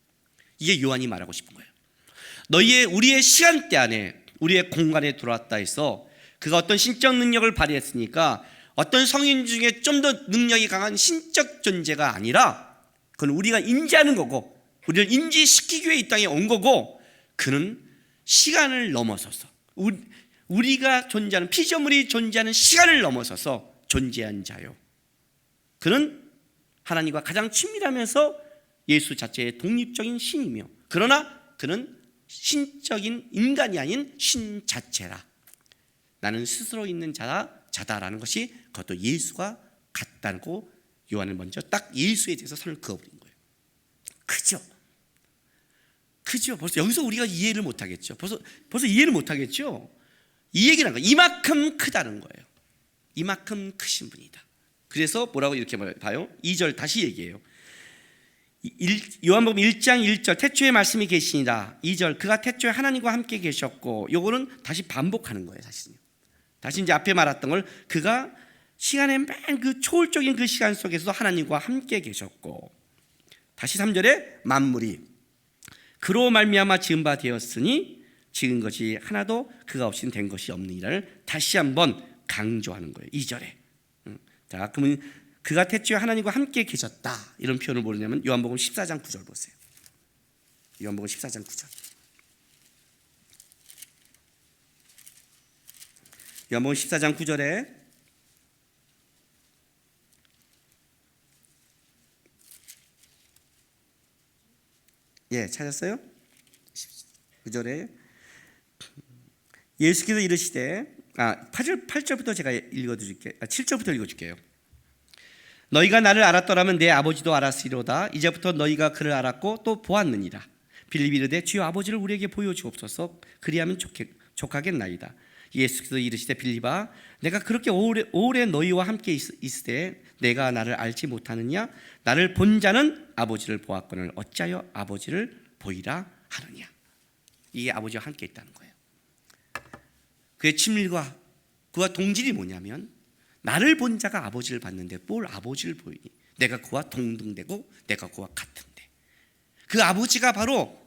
이게 요한이 말하고 싶은 거예요. 우리의 시간대 안에 우리의 공간에 들어왔다 해서 그가 어떤 신적 능력을 발휘했으니까 어떤 성인 중에 좀 더 능력이 강한 신적 존재가 아니라 그건 우리가 인지하는 거고 우리를 인지시키기 위해 이 땅에 온 거고 그는 시간을 넘어서서 우리가 존재하는 피조물이 존재하는 시간을 넘어서서 존재한 자요. 그는 하나님과 가장 친밀하면서 예수 자체의 독립적인 신이며 그러나 그는 신적인 인간이 아닌 신 자체라. 나는 스스로 있는 자다라는 것이 그것도 예수가 같다고 요한은 먼저 딱 예수에 대해서 선을 그어버린 거예요. 그죠? 벌써 여기서 우리가 이해를 못하겠죠. 벌써 이해를 못하겠죠. 이 얘기라는 거예요. 이만큼 크다는 거예요. 이만큼 크신 분이다. 그래서 뭐라고 이렇게 봐요? 2절 다시 얘기해요. 요한복음 1장 1절 태초에 말씀이 계시니라. 2절 그가 태초에 하나님과 함께 계셨고 요거는 다시 반복하는 거예요. 사실은 다시 이제 앞에 말했던 걸 그가 시간의 맨 그 초월적인 그 시간 속에서도 하나님과 함께 계셨고 다시 3절에 만물이 그로 말미암아 지은 바 되었으니 지은 것이 하나도 그가 없이는 된 것이 없느니라를 다시 한번 강조하는 거예요. 2절에 자 그러면 그가 태초에 하나님과 함께 계셨다 이런 표현을 모르냐면 요한복음 14장 9절 보세요. 요한복음 14장 9절 요한복음 14장 9절에 찾았어요? 9절에 예수께서 이르시되 8절부터 제가 읽어드릴게요. 7절부터 읽어줄게요. 너희가 나를 알았더라면 내 아버지도 알았으리로다. 이제부터 너희가 그를 알았고 또 보았느니라. 빌립이 이르되 주여 아버지를 우리에게 보여주옵소서. 그리하면 족하겠나이다. 예수께서 이르시되 빌립아 내가 그렇게 오래 너희와 함께 있으되 내가 나를 알지 못하느냐? 나를 본 자는 아버지를 보았거늘 어찌하여 아버지를 보이라 하느냐? 이게 아버지와 함께 있다는 거예요. 그의 친밀과 그와 동질이 뭐냐면 나를 본 자가 아버지를 봤는데 뭘 아버지를 보이니? 내가 그와 동등되고 내가 그와 같은데. 그 아버지가 바로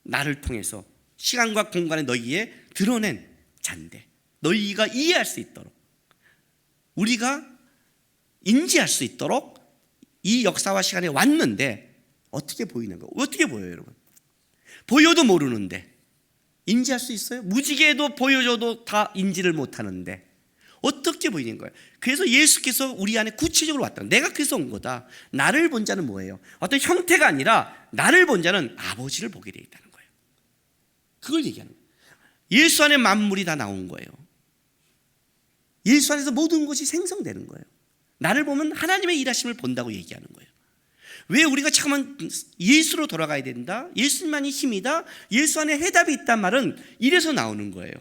나를 통해서 시간과 공간에 너희에 드러낸 자인데 너희가 이해할 수 있도록 우리가 인지할 수 있도록 이 역사와 시간에 왔는데 어떻게 보이는 거? 어떻게 보여요, 여러분? 보여도 모르는데 인지할 수 있어요? 무지개도 보여줘도 다 인지를 못하는데 어떻게 보이는 거예요? 그래서 예수께서 우리 안에 구체적으로 왔다. 내가 그래서 온 거다. 나를 본 자는 뭐예요? 어떤 형태가 아니라 나를 본 자는 아버지를 보게 되어 있다는 거예요. 그걸 얘기하는 거예요. 예수 안에 만물이 다 나온 거예요. 예수 안에서 모든 것이 생성되는 거예요. 나를 보면 하나님의 일하심을 본다고 얘기하는 거예요. 왜 우리가 잠깐만 예수로 돌아가야 된다? 예수님만이 힘이다? 예수 안에 해답이 있단 말은 이래서 나오는 거예요.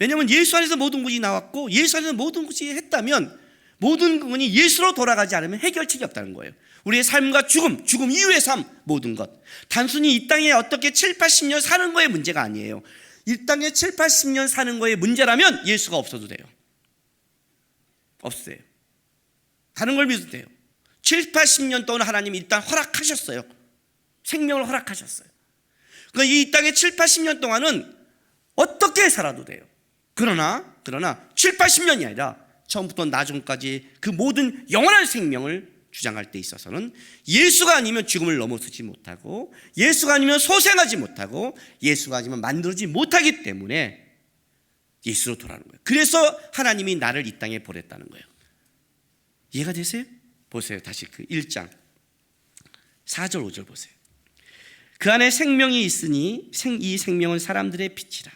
왜냐하면 예수 안에서 모든 것이 나왔고 예수 안에서 모든 것이 했다면 모든 부분이 예수로 돌아가지 않으면 해결책이 없다는 거예요. 우리의 삶과 죽음 이후의 삶 모든 것. 단순히 이 땅에 어떻게 7, 80년 사는 거의 문제가 아니에요. 이 땅에 7, 80년 사는 거의 문제라면 예수가 없어도 돼요. 없어요. 다른 걸 믿어도 돼요. 7, 80년 동안 하나님이 일단 허락하셨어요. 생명을 허락하셨어요. 그러니까 이 땅에 7, 80년 동안은 어떻게 살아도 돼요. 그러나 7, 80년이 아니라 처음부터 나중까지 그 모든 영원한 생명을 주장할 때 있어서는 예수가 아니면 죽음을 넘어서지 못하고 예수가 아니면 소생하지 못하고 예수가 아니면 만들어지지 못하기 때문에 예수로 돌아가는 거예요. 그래서 하나님이 나를 이 땅에 보냈다는 거예요. 이해가 되세요? 보세요. 다시 그 1장 4절 5절 보세요. 그 안에 생명이 있으니 이 생명은 사람들의 빛이라.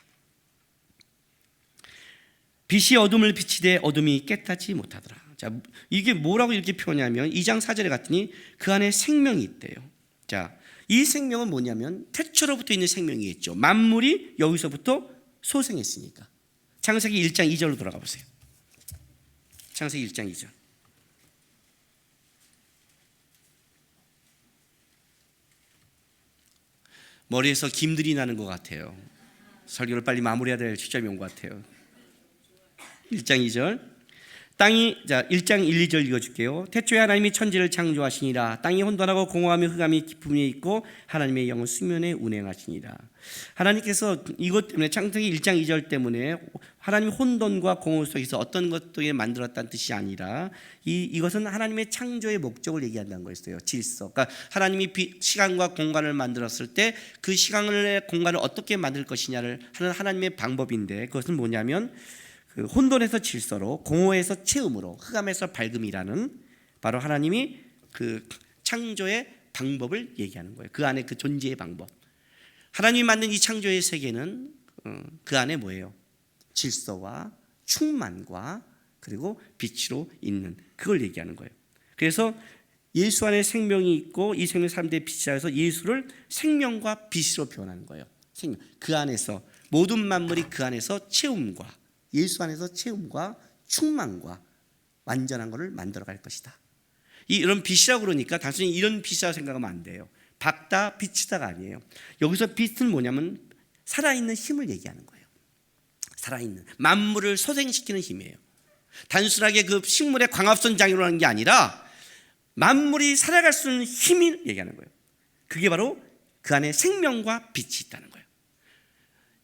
빛이 어둠을 비치되 어둠이 깨닫지 못하더라. 자, 이게 뭐라고 이렇게 표현하냐면 2장 4절에 갔더니 그 안에 생명이 있대요. 자, 이 생명은 뭐냐면 태초로부터 있는 생명이겠죠. 만물이 여기서부터 소생했으니까. 창세기 1장 2절로 돌아가 보세요. 창세기 1장 2절. 머리에서 김들이 나는 것 같아요. 설교를 빨리 마무리해야 될 시점이 온 것 같아요. 1장 2절. 땅이 1장 1, 2절 읽어줄게요. 태초에 하나님이 천지를 창조하시니라. 땅이 혼돈하고 공허하며 흑암이 깊음에 있고 하나님의 영은 수면에 운행하시니라. 하나님께서 이것 때문에 창세기 1장 2절 때문에 하나님이 혼돈과 공허 속에서 어떤 것들을 만들었다는 뜻이 아니라 이것은 하나님의 창조의 목적을 얘기한다는 거였어요. 질서. 그러니까 하나님이 시간과 공간을 만들었을 때 그 시간의 공간을 어떻게 만들 것이냐를 하는 하나님의 방법인데 그것은 뭐냐면 그 혼돈에서 질서로 공허에서 체험으로 흑암에서 밝음이라는 바로 하나님이 그 창조의 방법을 얘기하는 거예요. 그 안에 그 존재의 방법. 하나님이 만든 이 창조의 세계는 그 안에 뭐예요? 질서와 충만과 그리고 빛으로 있는 그걸 얘기하는 거예요. 그래서 예수 안에 생명이 있고 이 생명 사람들의 빛이라 해서 예수를 생명과 빛으로 표현하는 거예요. 생명. 그 안에서 모든 만물이 그 안에서 체험과 예수 안에서 체험과 충만과 완전한 것을 만들어갈 것이다. 이런 빛이라고 그러니까 단순히 이런 빛이라고 생각하면 안 돼요. 밝다, 빛이다가 아니에요. 여기서 빛은 뭐냐면 살아있는 힘을 얘기하는 거예요. 살아있는 만물을 소생시키는 힘이에요. 단순하게 그 식물의 광합성 작용이라는 게 아니라 만물이 살아갈 수 있는 힘을 얘기하는 거예요. 그게 바로 그 안에 생명과 빛이 있다는 거예요.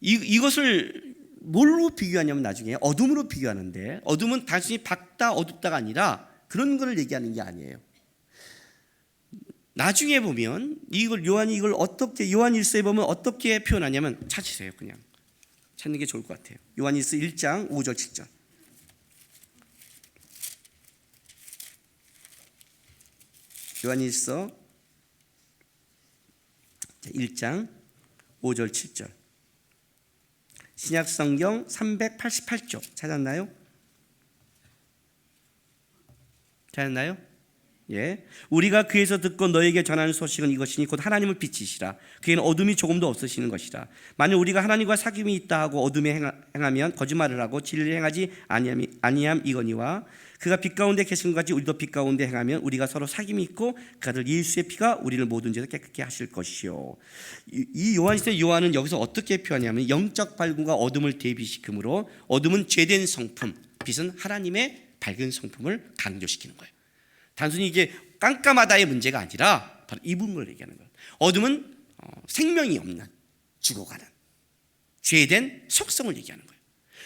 이것을 뭘로 비교하냐면 나중에 어둠으로 비교하는데 어둠은 단순히 밝다 어둡다가 아니라 그런 거를 얘기하는 게 아니에요. 나중에 보면 요한이 이걸 어떻게 요한일서에 보면 어떻게 표현하냐면 찾으세요. 그냥 찾는 게 좋을 것 같아요. 요한일서 1장 5절 7절. 요한일서 1장 5절 7절. 신약성경 388쪽 찾았나요? 찾았나요? 예, 우리가 그에서 듣고 너에게 전하는 소식은 이것이니 곧 하나님을 빛이시라. 그에는 어둠이 조금도 없으시는 것이라. 만약 우리가 하나님과 사귐이 있다 하고 어둠에 행하면 거짓말을 하고 진리를 행하지 아니함 이거니와 그가 빛 가운데 계신 것 같이 우리도 빛 가운데 행하면 우리가 서로 사귐이 있고 그 아들 예수의 피가 우리를 모든 죄에서 깨끗게 하실 것이요. 이 요한시대 요한은 여기서 어떻게 표현하냐면 영적 밝음과 어둠을 대비시키므로 어둠은 죄된 성품, 빛은 하나님의 밝은 성품을 강조시키는 거예요. 단순히 이게 깜깜하다의 문제가 아니라 바로 이 부분을 얘기하는 거예요. 어둠은 생명이 없는, 죽어가는 죄된 속성을 얘기하는 거예요.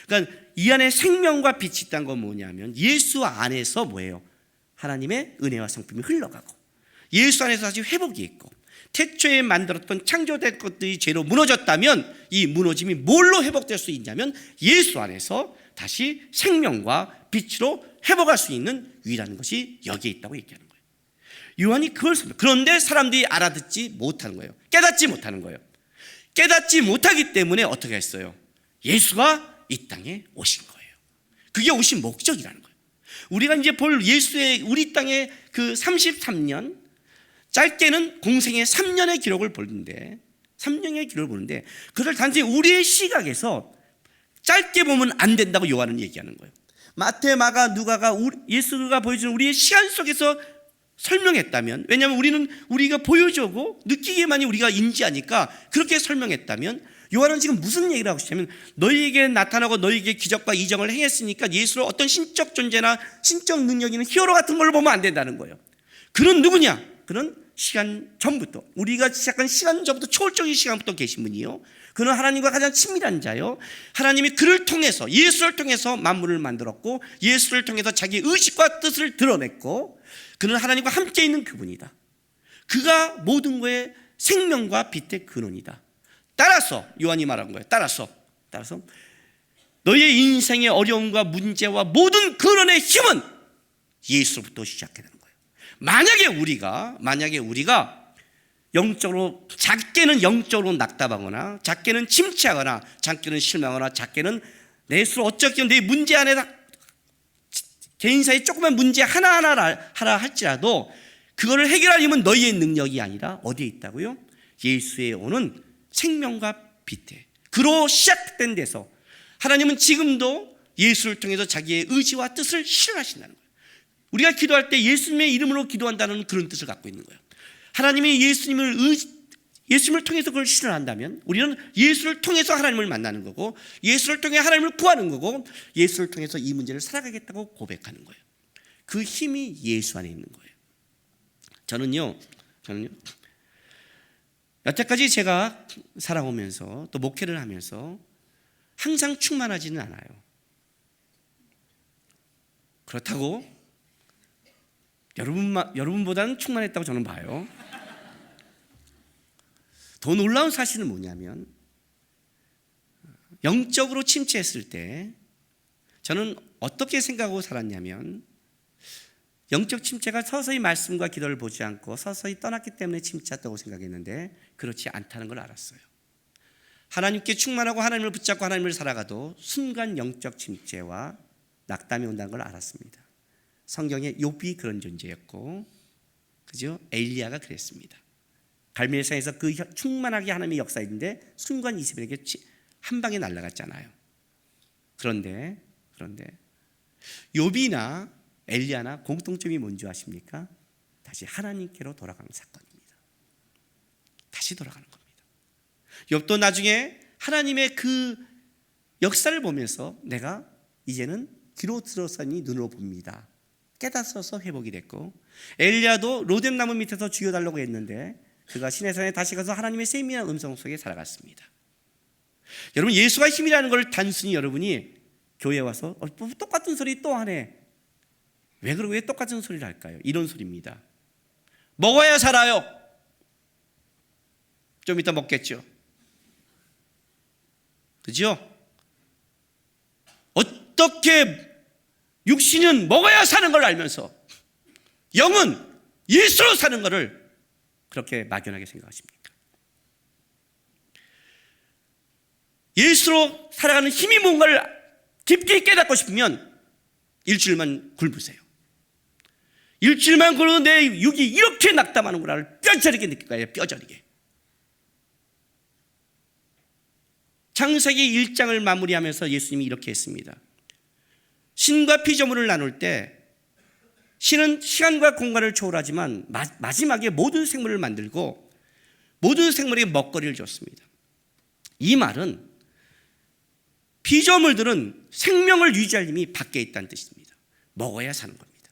그러니까 이 안에 생명과 빛이 있다는 건 뭐냐면 예수 안에서 뭐예요? 하나님의 은혜와 성품이 흘러가고 예수 안에서 다시 회복이 있고 태초에 만들었던 창조된 것들이 죄로 무너졌다면 이 무너짐이 뭘로 회복될 수 있냐면 예수 안에서 다시 생명과 빛으로 회복할 수 있는 유일한 것이 여기에 있다고 얘기하는 거예요. 요한이 그걸 그런데 사람들이 알아듣지 못하는 거예요. 깨닫지 못하는 거예요. 깨닫지 못하기 때문에 어떻게 했어요? 예수가 이 땅에 오신 거예요. 그게 오신 목적이라는 거예요. 우리가 이제 볼 예수의 우리 땅의 그 33년, 짧게는 공생의 3년의 기록을 보는데 3년의 기록을 보는데 그걸 단순히 우리의 시각에서 짧게 보면 안 된다고 요한은 얘기하는 거예요. 마태, 마가, 누가가 예수가 보여주는 우리의 시간 속에서 설명했다면, 왜냐하면 우리가 보여주고 느끼기만이 우리가 인지하니까 그렇게 설명했다면 요한은 지금 무슨 얘기를 하고 싶냐면 너희에게 나타나고 너희에게 기적과 이적을 행했으니까 예수를 어떤 신적 존재나 신적 능력 있는 히어로 같은 걸로 보면 안 된다는 거예요. 그는 누구냐? 그는 시간 전부터, 우리가 시작한 시간 전부터 초월적인 시간부터 계신 분이요, 그는 하나님과 가장 친밀한 자요, 하나님이 그를 통해서 예수를 통해서 만물을 만들었고 예수를 통해서 자기의 의식과 뜻을 드러냈고 그는 하나님과 함께 있는 그분이다. 그가 모든 것의 생명과 빛의 근원이다. 따라서 요한이 말한 거예요. 따라서 너희의 인생의 어려움과 문제와 모든 근원의 힘은 예수로부터 시작해야 되는 거예요. 만약에 우리가 영적으로, 작게는 영적으로 낙담하거나 작게는 침체하거나 작게는 실망하거나 작게는 내 스스로 어쩌면 내 문제 안에 개인 사이 조그만 문제 하나 할지라도 그거를 해결할 힘은 너희의 능력이 아니라 어디에 있다고요? 예수의 오는 생명과 빛에, 그로 시작된 데서 하나님은 지금도 예수를 통해서 자기의 의지와 뜻을 실현하신다는 거예요. 우리가 기도할 때 예수님의 이름으로 기도한다는 그런 뜻을 갖고 있는 거예요. 하나님이 예수님을 통해서 그걸 실현한다면 우리는 예수를 통해서 하나님을 만나는 거고 예수를 통해 하나님을 구하는 거고 예수를 통해서 이 문제를 살아가겠다고 고백하는 거예요. 그 힘이 예수 안에 있는 거예요. 저는요 여태까지 제가 살아오면서 또 목회를 하면서 항상 충만하지는 않아요. 그렇다고 여러분보다는 충만했다고 저는 봐요. 더 놀라운 사실은 뭐냐면 영적으로 침체했을 때 저는 어떻게 생각하고 살았냐면 영적 침체가 서서히 말씀과 기도를 보지 않고 서서히 떠났기 때문에 침체했다고 생각했는데 그렇지 않다는 걸 알았어요. 하나님께 충만하고 하나님을 붙잡고 하나님을 살아가도 순간 영적 침체와 낙담이 온다는 걸 알았습니다. 성경에 욥이 그런 존재였고, 그죠? 엘리야가 그랬습니다. 갈멜산에서 그 충만하게 하나님의 역사인데 순간 이세벨에게 한 방에 날아갔잖아요. 그런데 욥이나 엘리야나 공통점이 뭔지 아십니까? 다시 하나님께로 돌아가는 사건입니다. 다시 돌아가는 겁니다. 욥도 나중에 하나님의 그 역사를 보면서 내가 이제는 귀로 들어서니 눈으로 봅니다. 깨닫어서 회복이 됐고, 엘리야도 로뎀나무 밑에서 죽여달라고 했는데 그가 시내산에 다시 가서 하나님의 세미한 음성 속에 살아갔습니다. 여러분, 예수가 힘이라는 걸 단순히 여러분이 교회에 와서 똑같은 소리 또 하네, 왜 똑같은 소리를 할까요? 이런 소리입니다. 먹어야 살아요. 좀 이따 먹겠죠. 그죠? 어떻게 육신은 먹어야 사는 걸 알면서 영은 예수로 사는 것을 그렇게 막연하게 생각하십니까? 예수로 살아가는 힘이 뭔가를 깊게 깨닫고 싶으면 일주일만 굶으세요. 일주일만 걸어도 내 육이 이렇게 낙담하는구나를 뼈저리게 느낄 거예요. 뼈저리게. 창세기 1장을 마무리하면서 예수님이 이렇게 했습니다. 신과 피조물을 나눌 때 신은 시간과 공간을 초월하지만 마지막에 모든 생물을 만들고 모든 생물에게 먹거리를 줬습니다. 이 말은 피조물들은 생명을 유지할 힘이 밖에 있다는 뜻입니다. 먹어야 사는 겁니다.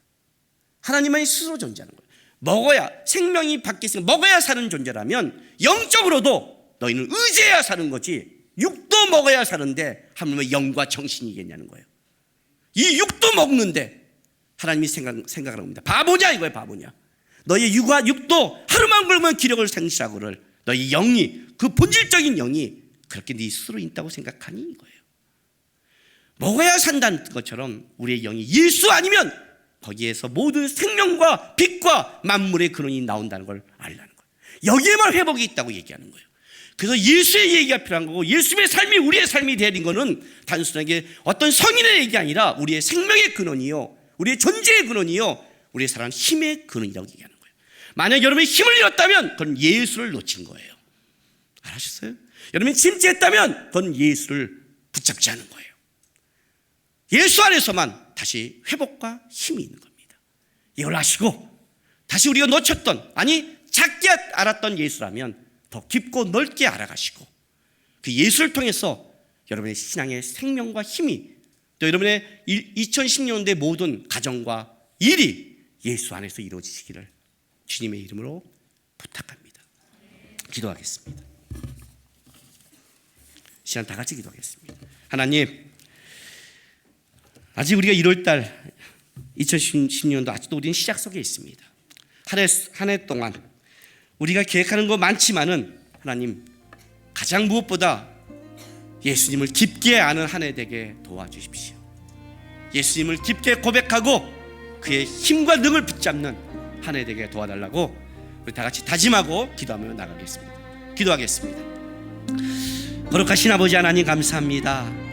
하나님만이 스스로 존재하는 거예요. 먹어야, 생명이 밖에 있으면 먹어야 사는 존재라면 영적으로도 너희는 의지해야 사는 거지, 육도 먹어야 사는데 하물며 영과 정신이겠냐는 거예요. 이 육도 먹는데 하나님이 생각을 합니다. 바보냐 이거예요. 바보냐. 너희 육도 하루만 걸면 기력을 상실하고를 너희 영이, 그 본질적인 영이 그렇게 네 스스로 있다고 생각하니 이거예요. 먹어야 산다는 것처럼 우리의 영이 예수 아니면 거기에서 모든 생명과 빛과 만물의 근원이 나온다는 걸 알라는 거예요. 여기에만 회복이 있다고 얘기하는 거예요. 그래서 예수의 얘기가 필요한 거고, 예수의 삶이 우리의 삶이 되는 거는 단순하게 어떤 성인의 얘기가 아니라 우리의 생명의 근원이요, 우리의 존재의 근원이요, 우리의 살아가는 힘의 근원이라고 얘기하는 거예요. 만약 여러분이 힘을 잃었다면 그건 예수를 놓친 거예요. 알았어요? 여러분이 침체했다면 그건 예수를 붙잡지 않은 거예요. 예수 안에서만 다시 회복과 힘이 있는 겁니다. 이걸 아시고 다시 우리가 놓쳤던, 아니 작게 알았던 예수라면 더 깊고 넓게 알아가시고 그 예수를 통해서 여러분의 신앙의 생명과 힘이, 또 여러분의 2010년대 모든 가정과 일이 예수 안에서 이루어지시기를 주님의 이름으로 부탁합니다. 기도하겠습니다. 시간 다 같이 기도하겠습니다. 하나님, 아직 우리가 1월달 2010년도 아직도 우리는 시작 속에 있습니다. 한 해 동안 우리가 계획하는 거 많지만은 하나님, 가장 무엇보다 예수님을 깊게 아는 한 해 되게 도와주십시오. 예수님을 깊게 고백하고 그의 힘과 능을 붙잡는 한 해 되게 도와달라고 우리 다 같이 다짐하고 기도하며 나가겠습니다. 기도하겠습니다. 거룩하신 아버지 하나님, 감사합니다.